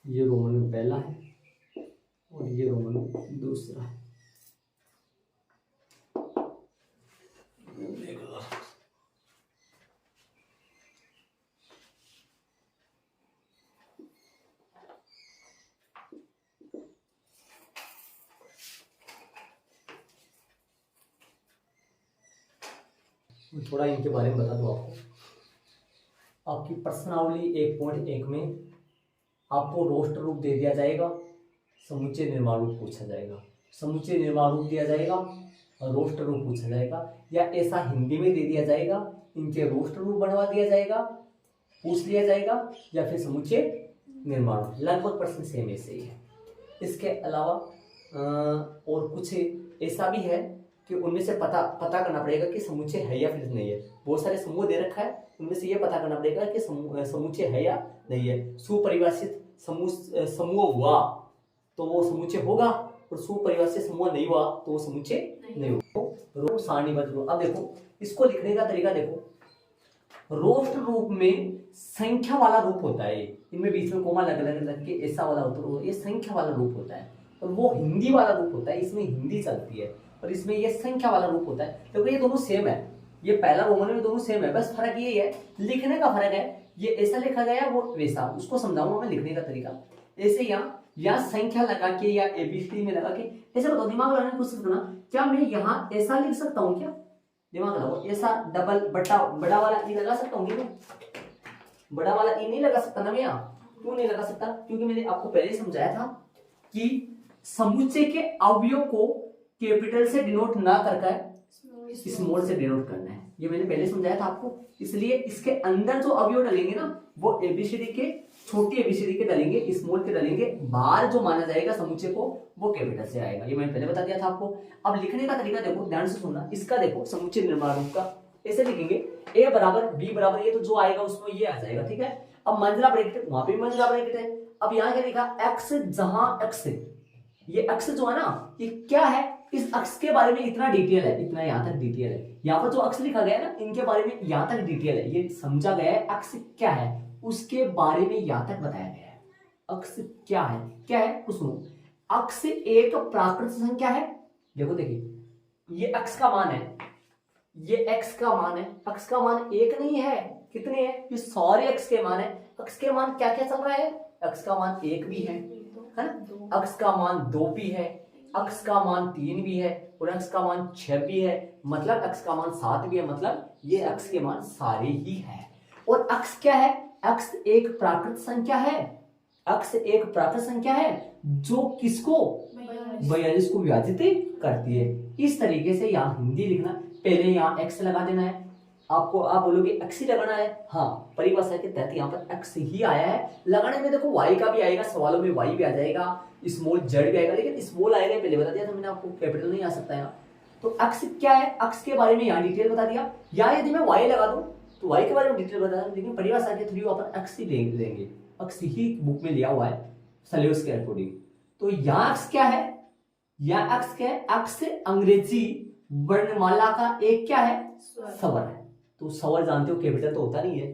Speaker 1: ये रोमन में पहला है और ये रोमन में दूसरा है। देख लो थोड़ा इनके बारे में बता दो आपको। आपकी प्रश्नावली 1.1 में आपको रोस्टर रूप दे दिया जाएगा, समुच्चय निर्माण रूप पूछा जाएगा, समुच्चय निर्माण रूप दिया जाएगा और रोस्टर रूप पूछा जाएगा, या ऐसा हिंदी में दे दिया जाएगा, इनके रोस्टर रूप बनवा दिया जाएगा, पूछ लिया जाएगा, या फिर समुच्चय निर्माण रूप। लगभग प्रश्न सेम ऐसे ही है। इसके अलावा और कुछ ऐसा भी है कि उनमें से पता करना पड़ेगा कि समुच्चय है या फिर नहीं है। बहुत सारे समूह दे रखा है, उनमें से ये पता करना पड़ेगा कि समुच्चय है या नहीं है। सुपरिभाषित समूह हुआ तो वो समुच्चय होगा, और सुपरिभाषित समूह नहीं हुआ तो वो समुच्चय नहीं होगा। सारणीबद्ध रूप, अब देखो इसको लिखने का तरीका देखो। रोस्टर रूप में संख्या वाला रूप होता है, इनमें बीच में कोमा लग के ऐसा वाला होता है, ये संख्या वाला रूप होता है, और वो हिंदी वाला रूप होता है, इसमें हिंदी चलती है, और इसमें ये संख्या वाला रूप होता है। क्योंकि ये दोनों सेम है, ये पहला रोमन में दोनों सेम है, बस फर्क ये है लिखने का फर्क है। ये ऐसा लिखा गया वो वैसा, उसको समझाऊंगा मैं लिखने का तरीका। ऐसे यहाँ संख्या लगा के या एबीसी में लगा के ऐसे बताओ, दिमाग लगाने की कोशिश करना। क्या मैं यहाँ ऐसा लिख सकता हूँ? क्या दिमाग लगाओ, ऐसा डबल बड़ा वाला ई लगा सकता हूँ? बड़ा वाला ई नहीं लगा सकता ना मैं यहाँ। क्यों नहीं लगा सकता? क्योंकि मैंने आपको पहले ही समझाया था कि समुच्चय के अवयव को कैपिटल से डिनोट ना करके स्मॉल से डिनोट करना है, ये मैंने पहले समझाया था आपको। इसलिए इसके अंदर जो अवयव डलेंगे ना वो एबीसीडी के, छोटी एबीसीडी के डलेंगे, स्मॉल के डलेंगे, बाहर जो माना जाएगा समुच्चय को वो कैपिटल से आएगा, ये मैंने पहले बता दिया था आपको। अब लिखने का तरीका देखो, ध्यान से सुनना। इसका देखो समुच्चय निर्माण रूप का ऐसे लिखेंगे, ए बराबर बी बराबर, ये तो जो आएगा उसमें ये आ जाएगा, ठीक है। अब मंजिला ब्रैकेट, वहां पे मंजिला ब्रैकेट है। अब यहाँ क्या लिखा, एक्स, जहां एक्स, ये एक्स जो है ना ये क्या है, इस अक्ष के बारे में इतना डिटेल है, इतना यहाँ तक डिटेल है। यहाँ पर जो अक्ष लिखा गया है ना इनके बारे में यहाँ तक डिटेल है, ये समझा गया है अक्ष क्या है उसके बारे में यहाँ तक बताया गया है। अक्ष क्या है उसमें अक्ष एक प्राकृत संख्या है। देखो देखिए ये अक्ष का मान है, ये एक्स का मान है। अक्ष का मान एक नहीं है, कितने हैं? ये सारे अक्ष के मान है। अक्ष के मान क्या क्या चल रहा है? अक्ष का मान एक भी है ना, अक्ष का मान दो भी है, अक्ष का मान 3 भी है, और अक्ष का मान 6 भी है, मतलब अक्ष का मान 7 भी है, मतलब ये अक्ष के मान सारे ही है। और अक्ष क्या है? अक्ष एक प्राकृत संख्या है, अक्ष एक प्राकृत संख्या है जो किसको 42 को विभाजित करती है। इस तरीके से यहाँ हिंदी लिखना, पहले यहाँ एक्स लगा देना है, आपको आप बोलोगे एक्स ही लगाना है, हाँ परिभाषा के तहत यहाँ पर एक्स ही आया है। लगाने में देखो वाई का भी आएगा, सवालों में वाई भी आ जाएगा, स्मॉल जेड भी आएगा, लेकिन स्मॉल आएगा पहले बता दिया था मैंने आपको, कैपिटल नहीं आ सकता यहाँ। तो एक्स क्या है, एक्स के बारे में यहाँ डिटेल बता दिया, या यदि मैं वाई लगा दूं तो वाई के बारे में डिटेल बता दूं, लेकिन परिभाषा के थ्रू अपन एक्स ही लेंगे, एक्स ही बुक में लिया हुआ है सिलेबस के अकॉर्डिंग। तो यहाँ एक्स क्या है, यहाँ एक्स क्या है, एक्स अंग्रेजी वर्णमाला का एक क्या है, स्वर है। तो स्वर जानते हो कैपिटल तो होता नहीं है,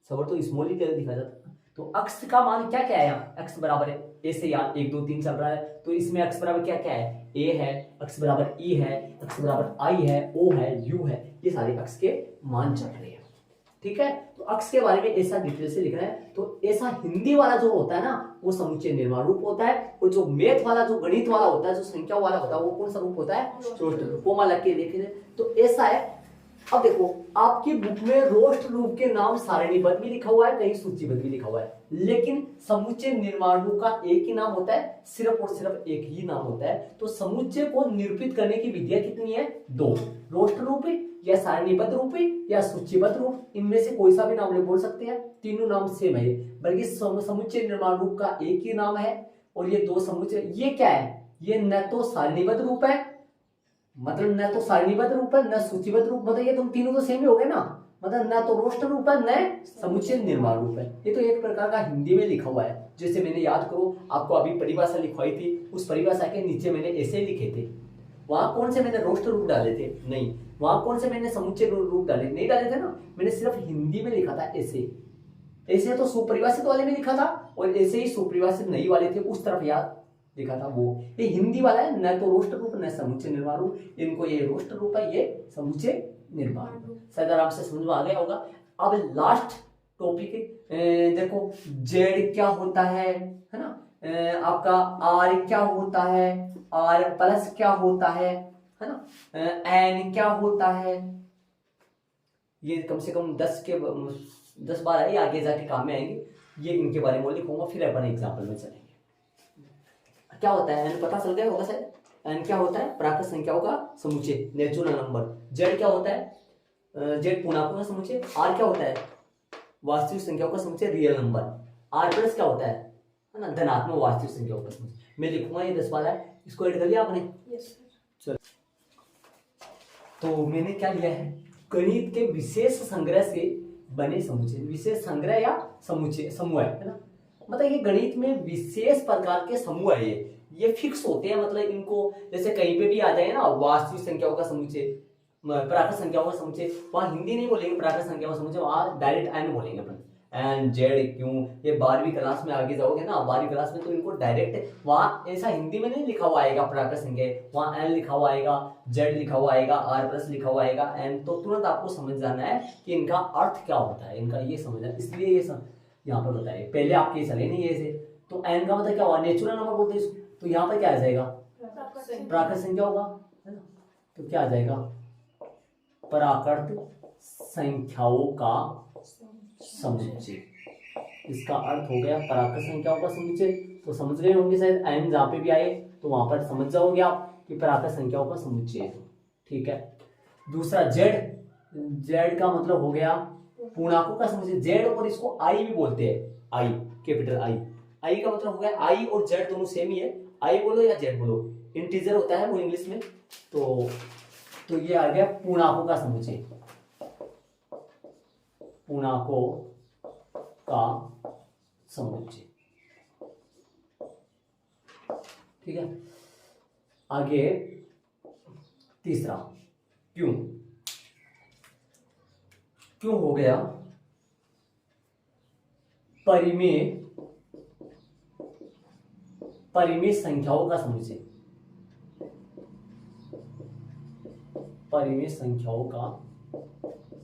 Speaker 1: स्वर तो स्मॉल ही दिखा जाता है। तो अक्स का मान क्या क्या है, यहाँ एक्स बराबर है ए से, यहाँ 1 2 3 चल रहा है, तो इसमें एक्स बराबर क्या क्या है, ए है, एक्स बराबर ई है, एक्स बराबर आई है, ओ है, यू है, ये सारे एक्स के मान चल रहे हैं। ठीक है, तो अक्स के बारे में ऐसा डिटेल से लिख रहा है। तो ऐसा हिंदी वाला जो होता है ना वो समुच्चय निर्माण रूप होता है, और जो मैथ वाला जो गणित वाला होता है, जो संख्या वाला होता है, वो कौन सा रूप होता है, रोस्ट रूप। कोमा लग के देखे तो ऐसा है। अब देखो आपकी बुक में रोस्ट रूप के नाम सारणीबद्ध भी लिखा हुआ है, कहीं सूचीबद्ध भी लिखा हुआ है, लेकिन समुच्चय निर्माण रूप का एक ही नाम होता है, सिर्फ और सिर्फ एक ही नाम होता है। तो समुच्चय को निरूपित करने की विधियां कितनी है, 2, रोस्ट रूप या सारणीबद्ध रूप या सूचीबद्ध रूप, इनमें से कोई सा भी नाम ले बोल सकते हैं, तीनों नाम सेम है, बल्कि समुच्चय निर्माण रूप का एक ही नाम है। और ये 2 समुच्चय, ये क्या है, ये न तो सारणीबद्ध रूप है, मतलब न तो सारणीबद्ध रूप है, न सूचीबद्ध रूप, बताइए तुम तीनों तो सेम ही हो गए ना, मतलब न तो रोस्ट रूप है न समुच्चय निर्माण रूप है। ये तो एक प्रकार का हिंदी में लिखा हुआ है, जैसे मैंने याद करो आपको अभी परिभाषा लिखवाई थी, उस परिभाषा के नीचे मैंने ऐसे लिखे थे, वहां कौन से मैंने रोस्ट रूप डाले थे, नहीं, वहां कौन से मैंने समुच्चय रूप डाले, नहीं डाले थे ना, मैंने सिर्फ हिंदी में लिखा था ऐसे। ऐसे तो सुपरिभाषित वाले में लिखा था, और ऐसे ही सुपरिभाषित नहीं वाले थे उस तरफ याद लिखा था वो। ये हिंदी वाला है, न तो रोस्ट रूप न समुच्चय निर्माण रूप, इनको ये रोस्ट रूप है, ये समुच्चय निर्माण रूप। शायद आराम से समझ में आ गया होगा। अब लास्ट टॉपिक देखो, जेड क्या होता है ना, आपका आर क्या होता है, आर प्लस क्या होता है ना, एन क्या होता है, ये कम से कम 10-12 ही आगे जाके काम में आएंगे, ये इनके बारे में लिखूंगा, फिर अपन एग्जाम्पल में चलेंगे। क्या होता है, एन पता चल गया होगा शायद, एन क्या होता है, प्राकृत संख्याओं का समुच्चय, नेचुरल नंबर। जेड क्या होता है, जेड पूर्णांकों का समुच्चय। आर क्या होता है, वास्तविक संख्याओं का समुच्चय, रियल नंबर। आर प्लस क्या होता है ना, धनात्मक वास्तविक संख्याओं का समुच्चय। मैं लिखूंगा ये 10-12 है, इसको ऐड कर लिया आपने, चलो। तो मैंने क्या लिया है, गणित के विशेष संग्रह से बने समुच्चय, विशेष संग्रह या समुच्चय, समूह है ना, मतलब ये गणित में विशेष प्रकार के समूह है, ये फिक्स होते हैं, मतलब इनको जैसे कहीं पे भी आ जाए ना, वास्तविक संख्याओं का समुच्चय, प्राकृत संख्याओं का समुच्चय, वहां हिंदी नहीं बोलेंगे प्राकृत संख्याओं का समुच्चय, वहां डायरेक्ट एन बोलेंगे अपन, एन जेड। क्यों, ये 12वीं क्लास में आगे जाओगे ना, 12वीं क्लास में तो इनको डायरेक्ट वहां ऐसा हिंदी में नहीं लिखा हुआ आएगा प्राकृत संख्या, वहां एन लिखा हुआ आएगा, जेड लिखा हुआ आएगा, आर प्लस लिखा हुआ आएगा, एन, तो तुरंत आपको समझ जाना है कि इनका अर्थ क्या होता है, इनका ये समझना, इसलिए ये यहाँ पर बताइए, पहले आपके चले नहीं ऐसे। तो एन का मतलब क्या हुआ, नेचुरल नंबर बोलते हैं इसको, तो यहाँ पर क्या आ जाएगा, प्राकृत संख्या होगा, है ना, तो क्या आ जाएगा, प्राकृत संख्याओं का समुच्चय। इसका अर्थ हो गया प्राकृत संख्याओं का समुच्चय। तो समझ गए होंगे शायद, एन जहाँ पे भी आए तो वहां पर समझ जाओगे आप कि प्राकृत संख्याओं का समुच्चय है, ठीक है। दूसरा जेड, जेड का मतलब हो गया पूर्णांकों का समुच्चय, जेड, और इसको आई भी बोलते हैं, आई, कैपिटल आई। आई का मतलब हो गया, आई और जेड दोनों सेम ही है, आई बोलो या जेड बोलो, इंटीजर होता है वो इंग्लिश में। तो ये आ गया पूर्णांकों का समुच्चय, पूर्णांकों का समुच्चय, ठीक है। आगे तीसरा, क्यों, क्यों हो गया परिमेय संख्याओं का समुच्चय, परिमेय संख्याओं का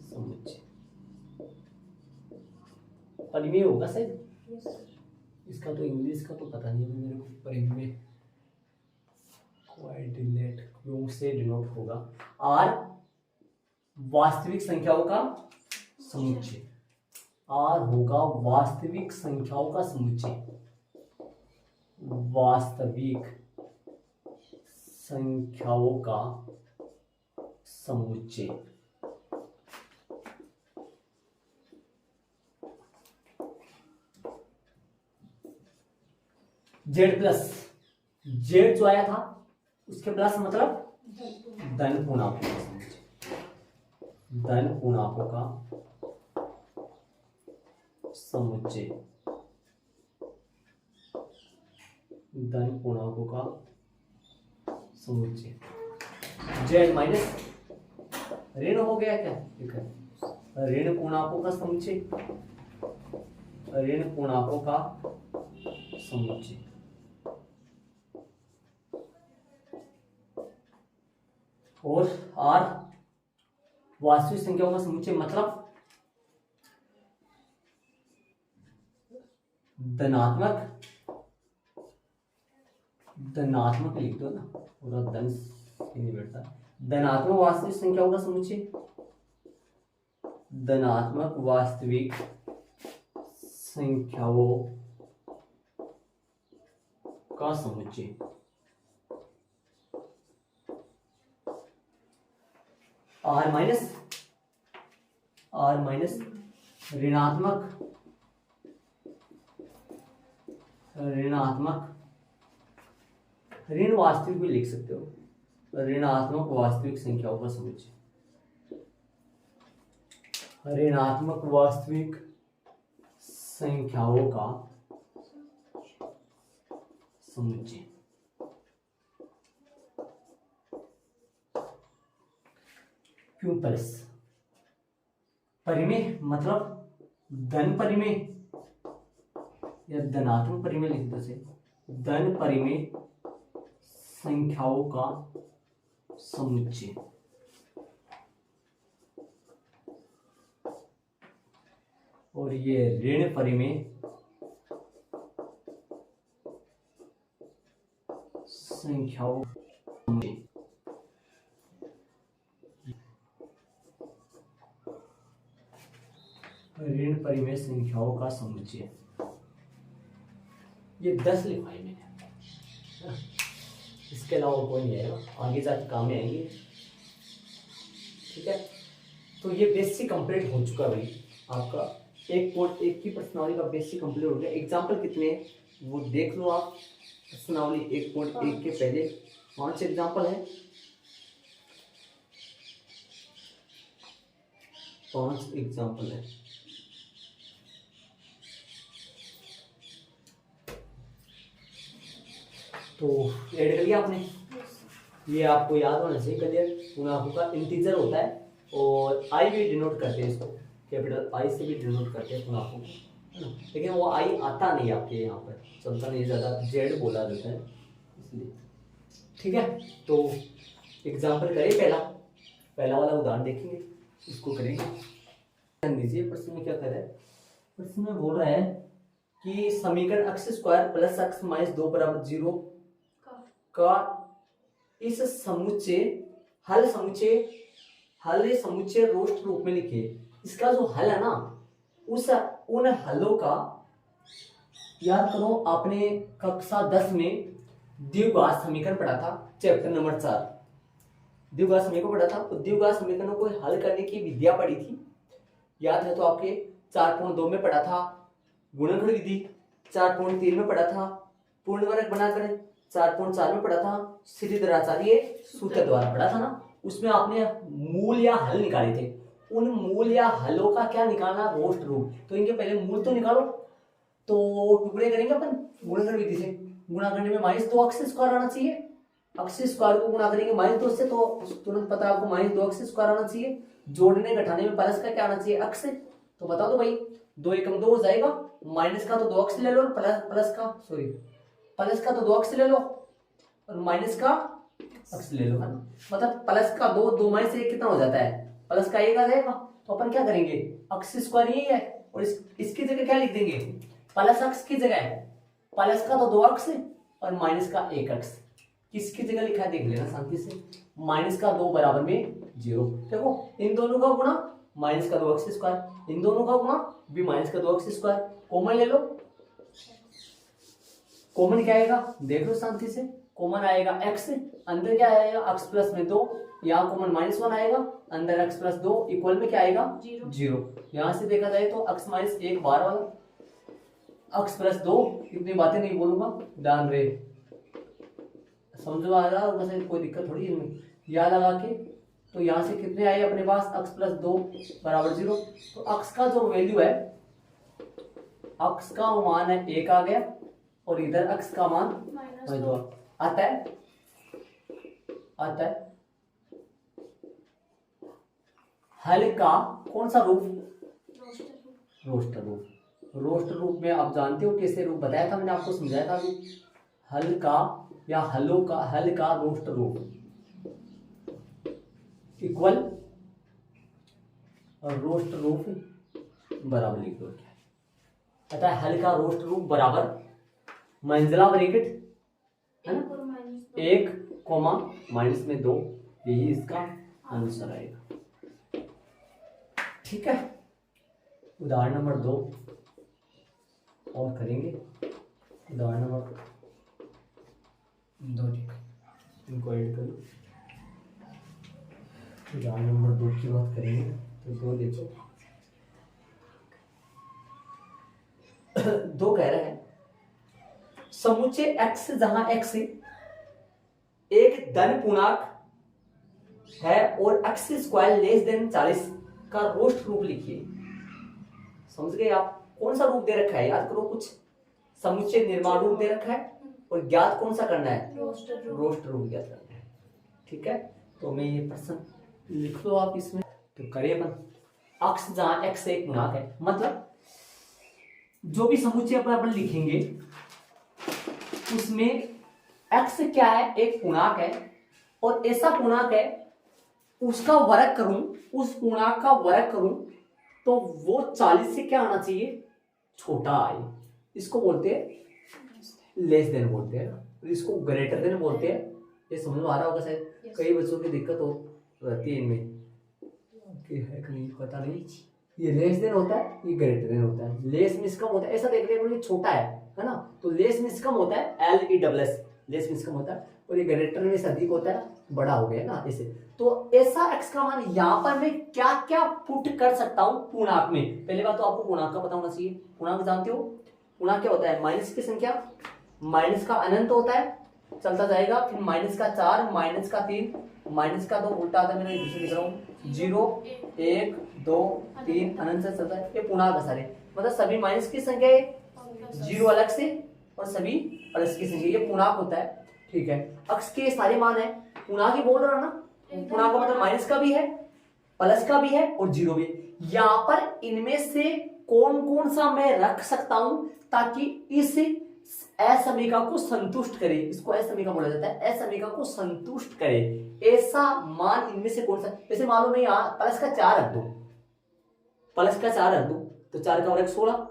Speaker 1: समुच्चय, परिमेय होगा शायद, इसका तो इंग्लिश का तो पता नहीं है मेरे को, परिमेय कोऑर्डिनेट क्यों से डिनोट होगा, आर वास्तविक संख्याओं का समुच्चय, आर होगा वास्तविक संख्याओं का समुच्चय, वास्तविक संख्याओं का समुच्चय। जेड प्लस, जेड जो आया था उसके प्लस मतलब धन पूर्णांकों का समुच्चय, धन पूर्णांकों का समुच्चय, धन पूर्णांकों का समुच्चय। जेड माइनस ऋण हो गया क्या, ठीक है, ऋण पूर्णांकों का समुच्चय, ऋण पूर्णांकों का समुच्चय। और आर वास्तविक संख्याओं का समुच्चय मतलब धनात्मक, धनात्मक लिख दो ना, पूरा धन से नहीं बैठता, धनात्मक वास्तविक संख्याओं का समुच्चय, धनात्मक वास्तविक संख्याओं का समुच्चय। आर माइनस ऋणात्मक, ऋणात्मक, ऋण वास्तविक भी लिख सकते हो, ऋणात्मक वास्तविक संख्याओं का समुच्चय, ऋणात्मक वास्तविक संख्याओं का समुच्चय। क्यों प्लस, परिमेय मतलब धन परिमेय या धनात्मक परिमेय लिख दो से, धन परिमेय संख्याओं का समुच्चय। और ये ऋण परिमेय संख्याओं, ऋण परिमेय संख्याओं का समुच्चय। ये 10 लिखवाई मैंने, इसके अलावा कोई नहीं आएगा, आगे जाके काम में आएंगे, ठीक है। तो ये बेसिक कंप्लीट हो चुका भाई आपका, 1.1 की प्रश्नावली का बेसिक कंप्लीट हो गया। एग्जाम्पल कितने हैं वो देख लो आप, प्रश्नावली 1.1 के पहले 5 एग्जाम्पल है, 5 एग्जाम्पल है। तो ऐड कर लिया आपने, ये आपको याद होना चाहिए क्लियर। पूर्णांकों का इंटीजर होता है और आई भी डिनोट करते हैं इसको, कैपिटल आई से भी डिनोट करते हैं पूर्णांकों को, है ना, लेकिन वो आई आता नहीं आपके यहाँ पर, चलता नहीं, ज़्यादा जेड बोला जाता है इसलिए, ठीक है। तो एग्जाम्पल करें, पहला वाला उदाहरण देखेंगे, इसको करेंगे। ध्यान दीजिए प्रश्न में क्या कर रहा है, प्रश्न में बोल रहा है कि समीकरण x square plus x minus 2 बराबर 0 का इस समुच्चय हल समुच्चय रोस्ट रूप में लिखिए। इसका जो हल है ना, उन हलों का याद करो, आपने कक्षा 10 में द्विघात समीकरण पढ़ा था, चैप्टर नंबर 4 द्विघात समीकरण पढ़ा था। तो द्विघात समीकरणों को हल करने की विधियां पढ़ी थी, याद है तो आपके 4.2 में पढ़ा था गुणनखंड विधि, 4.3 में पढ़ा था पूर्ण वर्ग बनाकर, 4.4 में पढ़ा था श्रीधराचार्य सूत्र द्वारा पढ़ा था ना। उसमें आपने मूल या हल निकाले थे, उन मूल या हलों का क्या निकालना, रोस्ट रूप। तो इनके पहले मूल तो निकालो, तो टुकड़े करेंगे अपन गुणनखंड विधि से। गुणाखंड में -2 x स्क्वायर आना चाहिए, x स्क्वायर को गुणा करेंगे -2 से तो तुरंत पता आपको -2 x स्क्वायर आना चाहिए। जोड़ने घटाने में प्लस का क्या आना चाहिए, x से, तो बता दो भाई, 2 एकम 2 हो जाएगा, माइनस का तो 2x ले लो, प्लस का तो 2x ले लो और माइनस का x ले लो, है ना। मतलब प्लस का 2 माइनस से 1 कितना हो जाता है, प्लस का 1 आ जाएगा। तो अपन क्या करेंगे, x स्क्वायर यही है और इसकी जगह क्या लिख देंगे, प्लस x की जगह प्लस का तो 2x और माइनस का 1x, किसकी जगह लिखा है देख लेना शांति से, माइनस का 2 बराबर में 0। देखो इन दोनों का गुणा माइनस का 2x स्क्वायर, इन दोनों का गुणा भी माइनस का 2x स्क्वायर, कॉमन ले लो, कॉमन क्या आएगा देख लो शांति से, कॉमन आएगा x, अंदर क्या आएगा x प्लस में 2, यहाँ कॉमन -1 आएगा, अंदर x प्लस 2 इक्वल में क्या आएगा 0। यहाँ से देखा जाए तो x माइनस 1 बार वाला, अक्स प्लस 2, इतनी बातें नहीं बोलूंगा, ध्यान रहे, समझ आ रहा होगा सर, कोई दिक्कत थोड़ी है इनमें। यहाँ लगा के तो यहाँ से कितने आए अपने पास, अक्स प्लस 2 बराबर 0। तो अक्स का जो वैल्यू है, अक्स का मान है 1 आ गया, और इधर अक्स का मान
Speaker 2: -2
Speaker 1: आता है, आता है। हल का कौन सा रूप, रोस्टर रूप। रोस्टर रूप में आप जानते हो कैसे रूप बताया था मैंने आपको, समझाया था अभी। हल का या हलों का, हल का रोस्टर रूप इक्वल और रोस्ट रूप बराबर लिख दो। पता है हल का रोस्ट रूप बराबर मंजिला ब्रैकेट है ना, 1 कोमा -2, यही इसका आंसर आएगा। ठीक है, उदाहरण नंबर 2 और करेंगे, उदाहरण नंबर 2, ठीक है, इनको ऐड करो। उदाहरण नंबर 2 की बात करेंगे तो 2 देखो। 2 कह रहा है समुच्चय x जहां x एक धन पूर्णांक है और x स्क्वायर लेस देन 40 का रोस्ट रूप लिखिए। समझ गए आप, कौन सा रूप दे रखा है, याद करो, कुछ समुच्चय निर्माण रूप दे रखा है और ज्ञात कौन सा करना है, रोस्ट रूप ज्ञात करना है। ठीक है, तो मैं ये प्रश्न लिख लो आप इसमें, तो करिए अपन। अक्स जहां x एक पूर्णांक है, मतलब जो भी समुच्चय अपन लिखेंगे उसमें x क्या है, एक पूर्णांक है, और ऐसा पूर्णांक है उसका वर्ग करूं, उस पूर्णांक का वर्ग करूं तो वो 40 से क्या आना चाहिए, छोटा आए। इसको बोलते हैं लेस देन बोलते हैं, इसको ग्रेटर देन बोलते हैं। ये समझ में आ रहा होगा शायद, कई बच्चों की दिक्कत हो रहती है इनमें कि है कि नहीं पता नहीं। ये लेस देन होता है, ये ग्रेटर देन होता है। लेस मींस कम होता है, ऐसा देख रहे हैं छोटा है ना, तो लेस मींस कम होता है, LESS, लेस मींस कम होता है, और ये ग्रेटर मींस अधिक होता है, बड़ा हो गया ना ऐसे। तो ऐसा x का मान यहाँ पर मैं क्या क्या पुट कर सकता हूँ पूर्णांक में। पहले बात तो आपको पूर्णांक का पता होना चाहिए। पूर्णांक जानते हो, पूर्णांक क्या होता है, माइनस की संख्या, माइनस का अनंत होता है, चलता जाएगा, फिर माइनस का 4, माइनस का 3, माइनस का 2 उल्टा आता है, मैंने दूसरे लिख रहा हूँ, 0, 1, 2, 3 अनंत से चलता है। ये पूर्णांक है सारे, मतलब सभी माइनस की संख्या है, 0 अलग से और सभी प्लस की संख्या, ये पूर्णांक होता है। ठीक है, अक्स के सारे मान है, पूर्णांक ही बोल रहा ना, पूर्णांक का मतलब माइनस का भी है, प्लस का भी है और 0 भी। यहाँ पर इनमें से कौन कौन सा मैं रख सकता हूं ताकि इस असमीका को संतुष्ट करे, इसको असमीका बोला जाता है, असमीका को संतुष्ट करे ऐसा मान इनमें से कौन सा। जैसे मान लो मैं यहाँ प्लस का 4 रख दूं, प्लस का 4 रख दूं तो 4 का वर्ग 16,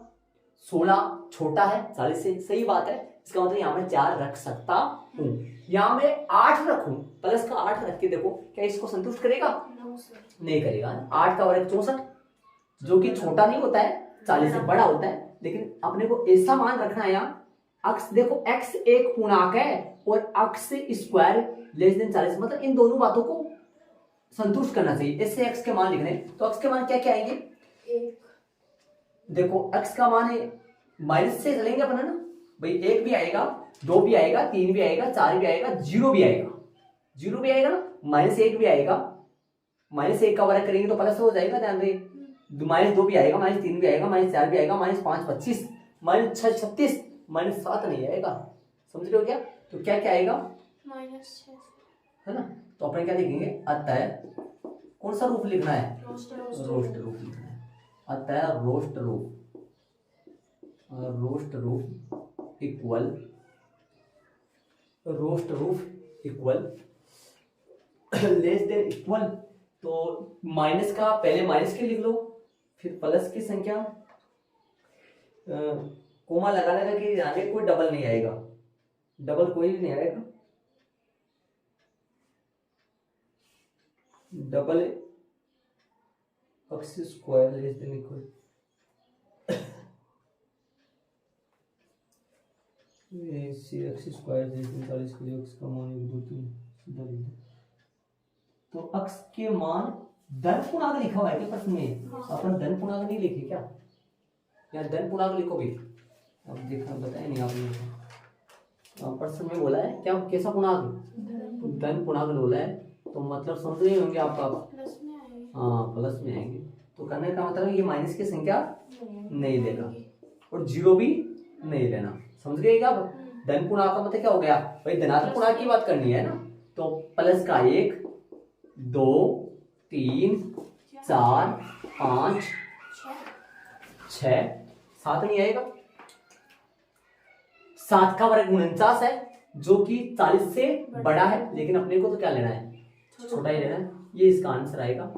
Speaker 1: 16 छोटा है 40 से, सही बात है, इसका मतलब यहाँ मैं 4 रख सकता हूं। यहाँ मैं 8 रखूं, प्लस का 8 रख के देखो क्या इसको संतुष्ट करेगा, नहीं करेगा। 8 का वर्ग 64, जो कि छोटा नहीं होता है, 40 से बड़ा होता है, लेकिन अपने को ऐसा मान रखना है यहाँ। अक्स देखो, x एक पूर्णांक है और अक्स स्क्वायर लेस देन 40, मतलब इन दोनों बातों को संतुष्ट करना चाहिए। इससे x के मान लिखने, तो x के मान क्या क्या आएंगे, देखो x का मान है, माइनस से चलेंगे अपन है ना भाई, 1 भी आएगा, 2 भी आएगा, 3 भी आएगा, 4 भी आएगा, 0 भी आएगा, 0 भी आएगा ना, -1 भी आएगा, -1 का वर्ग करेंगे तो प्लस हो जाएगा, ध्यान रहे, -2 भी आएगा, -3 भी आएगा, -4 भी आएगा, -5 25, -6 36, -7 नहीं आएगा, समझ रहे हो क्या। तो क्या क्या आएगा,
Speaker 2: -6
Speaker 1: है ना। तो अपन क्या लिखेंगे, अतः कौन सा रूप लिखना है,
Speaker 2: रोस्ट
Speaker 1: रूप लिखना है। अतः रोस्ट रूप इक्वल, रोस्ट रूप इक्वल लेस देन इक्वल, तो माइनस का पहले माइनस के लिख लो, फिर प्लस की संख्या, कोमा लगा लगा के आगे कोई डबल नहीं आएगा, डबल कोई भी नहीं आएगा, double x square less than equal, x square less than 40 के लिए एक्स का मान 1 2 3 सीधा लिख दो। तो अक्स के मान धन पूर्णांक लिखा हुआ है क्या प्रश्न में, अपन धन पूर्णांक नहीं लिखे क्या, या धन पूर्णांक लिखो भी, अब देखा बताया नहीं आपने, प्रश्न में बोला है क्या, कैसा पूर्णांक, धन पूर्णांक बोला है, तो मतलब समझ रहे होंगे आपका,
Speaker 2: प्लस में आएगा।
Speaker 1: हाँ प्लस में आएंगे। तो करने का मतलब ये माइनस की संख्या नहीं लेगा और जीरो भी नहीं लेना, समझ गए क्या आप। धन पूर्णांक का मतलब क्या हो गया भाई, धनात्मक पूर्णांक की बात करनी है ना, तो प्लस का 1 2 3 4 5 6 7 नहीं आएगा। 7 का वर्ग 49 है जो कि 40 से बड़ा है, लेकिन अपने को तो क्या लेना है, छोटा ही लेना है, ये इसका आंसर आएगा।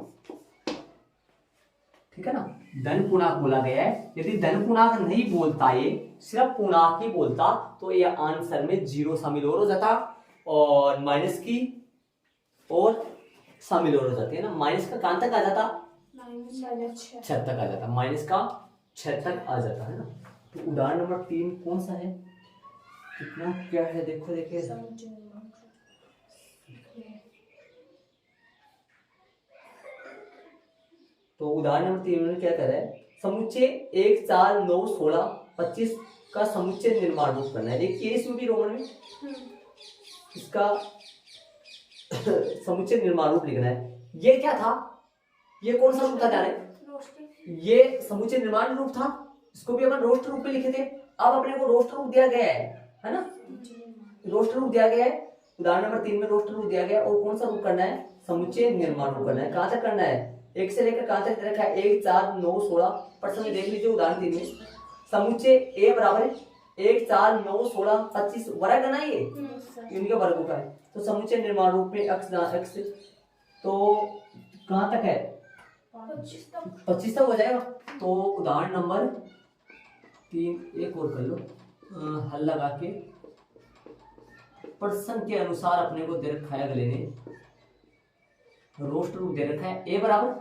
Speaker 1: ठीक है ना, धन पूर्णांक बोला गया है, यदि धन पूर्णांक नहीं बोलता, ये सिर्फ पूर्णांक ही बोलता, तो ये आंसर में जीरो शामिल और हो जाता और माइनस की और शामिल और हो जाती है ना। माइनस का कहां तक आ जाता, 6 तक आ जाता, माइनस का 6 तक आ जाता है ना। तो उदाहरण नंबर 3 कौन सा है, कितना क्या है, देखो देखिए। तो उदाहरण नंबर 3 में क्या कर रहा है, समुच्चय 1 4 9 16 25 का समुच्चय निर्माण रूप करना है। देखिए इसमें भी रोमन में इसका समुच्चय निर्माण रूप लिखना है। ये क्या था, ये कौन सा रूप था जाने, ये समुच्चय निर्माण रूप था, इसको भी अपन रोस्ट रूप में लिखे थे। अब अपने को रोस्ट रूप दिया गया है ना, रोस्ट रूप दिया गया है। उदाहरण नंबर 3 में रोस्ट रूप दिया गया और कौन सा रूप करना है, समुच्चय निर्माण रूप करना है। कहां तक करना है, 1 से लेकर कहां तक रखा है, 1 4 9 16। प्रश्न में देख लीजिए उदाहरण 3 में समुच्चय ए बराबर 1 4 9 16 25 वर्ग है ना, ये इनके वर्गों का है। तो समुच्चय निर्माण रूप में x तो कहां तक है, 25 तक हो जाएगा। तो उदाहरण नंबर 3 एक और कर लो, हल लगा के प्रश्न के अनुसार अपने को दे रखा है, अगले ने रोस्ट रूप दे रखा है, ए बराबर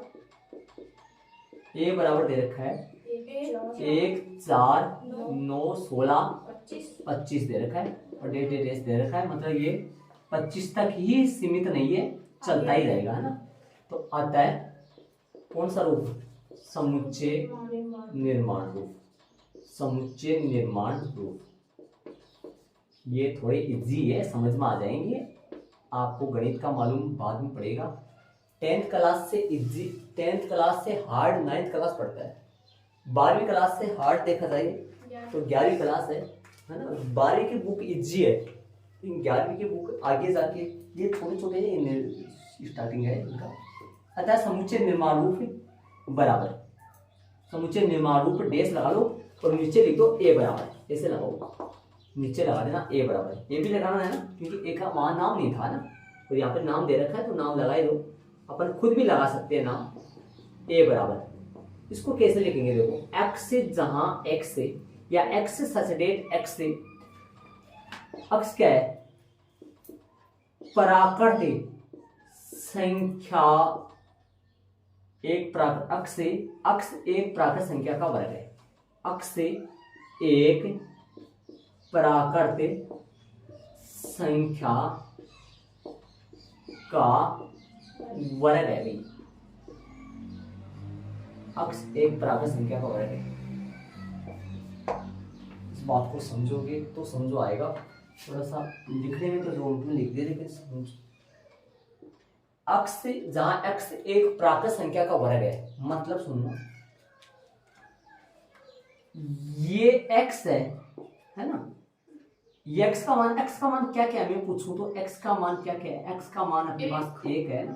Speaker 1: दे रखा है 1 4 9 16 25 दे रखा है और डेट दे रखा है, मतलब ये 25 तक ही सीमित नहीं है, चलता ही रहेगा, है ना। तो आता है कौन सा रूप, समुच्चय निर्माण रूप, समुच्चय निर्माण रूप। ये थोड़े इजी है, समझ में आ जाएंगे, आपको गणित का मालूम बाद में पड़ेगा। 10th क्लास से इजी, 10th क्लास से हार्ड 9th क्लास पढ़ता है, 12वीं क्लास से हार्ड देखा जाए तो 11वीं क्लास है ना। 12वीं की बुक इजी है, 11वीं की बुक आगे जाके ये छोटे छोटे स्टार्टिंग है इनका। अतः समुच्चय निर्माण रूप बराबर, समुच्चय निर्माण रूप डेश लगा लो और नीचे लिख दो ए बराबर, ऐसे लगाओ, नीचे लगा देना ए बराबर, ये भी लगाना है ना क्योंकि ए का वहां नाम नहीं था ना, और यहाँ पे नाम दे रखा है तो नाम लगा ही दो, अपन खुद भी लगा सकते हैं नाम ए बराबर। इसको कैसे लिखेंगे, देखो x से जहां x से या x से सचेत x से, x क्या है, प्राकृत संख्या एक प्राकृत, अक्ष एक प्राकृत संख्या का वर्ग है, अक्ष से एक प्राकृत संख्या का वर्ग है भाई, अक्ष एक प्राकृत संख्या का वर्ग है। इस बात को समझोगे तो समझो आएगा, थोड़ा सा लिखने में तो जोर में लिख दे, लेकिन समझो अक्ष से जहां x एक प्राकृत संख्या का वर्ग है, मतलब सुनना ये x है ना, ये x का मान क्या क्या है, मैं पूछूं तो x का मान क्या क्या है, x का मान अपने पास 1 है,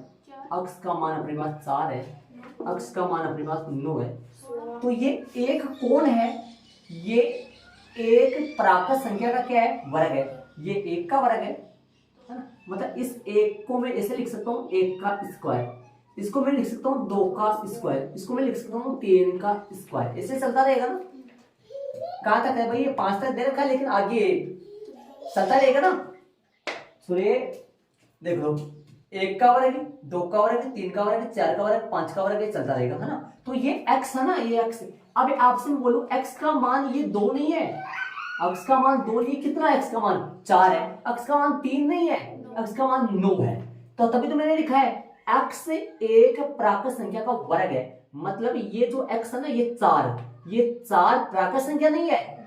Speaker 1: x का मान अपने पास 4 है, x का मान अपने पास 9 है। तो ये एक कौन है, ये एक प्राकृत संख्या का क्या है, वर्ग है, ये एक का वर्ग है ना। मतलब इस एक को मैं ऐसे लिख सकता हूँ 1 का स्क्वायर, इसको मैं लिख सकता हूँ 2 का स्क्वायर, इसको मैं लिख सकता हूँ 3 का स्क्वायर, ऐसे चलता रहेगा ना। कहां तक है भाई, ये 5 तक दे रखा है, लेकिन आगे चलता रहेगा ना। सुनिए देख लो, 1 का वर्ग, 2 का वर्ग, 3 का वर्ग, 4 का वर्ग, 5 का वर्ग, चलता रहेगा, है ना। तो ये x है ना, ये x। अब आपसे मैं बोलूं x का मान ये 2 नहीं है, x का मान 2 नहीं, कितना x का मान 4 है, x का मान 3 नहीं है, x का मान 9 है। तो तभी तो मैंने लिखा है x एक प्राकृत संख्या का वर्ग है, मतलब ये जो x है ना, ये 4 प्राकृत संख्या नहीं है,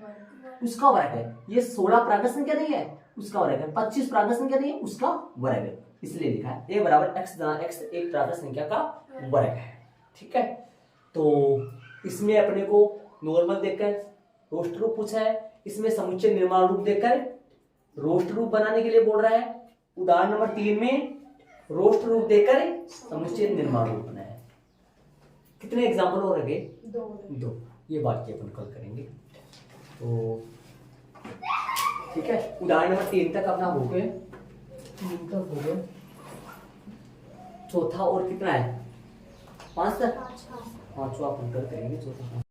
Speaker 1: उसका वर्ग है। ये 16 प्राकृत संख्या दी है, उसका वर्ग है। 25 प्राकृत संख्या दी है, उसका वर्ग है। इसलिए लिखा है a बराबर x, जहाँ x एक प्राकृत संख्या का वर्ग है। ठीक है, तो इसमें अपने को नॉर्मल देखकर रोस्ट रूप पूछा है, इसमें समुच्चय निर्माण रूप देखकर रोस्ट रूप बनाने के लिए बोल रहा है। उदाहरण नंबर 3 में रोस्ट रूप देकर समुच्चय निर्माण रूप बनाया है। कितने एग्जाम्पल और रखे? 2। ये बाकी अपन कल करेंगे। तो ठीक है, उदाहरण नंबर 3 तक अपना हो गए, 3 तक हो गए। चौथा और कितना है? 5 तक। 5वां अपन कल करेंगे, चौथा।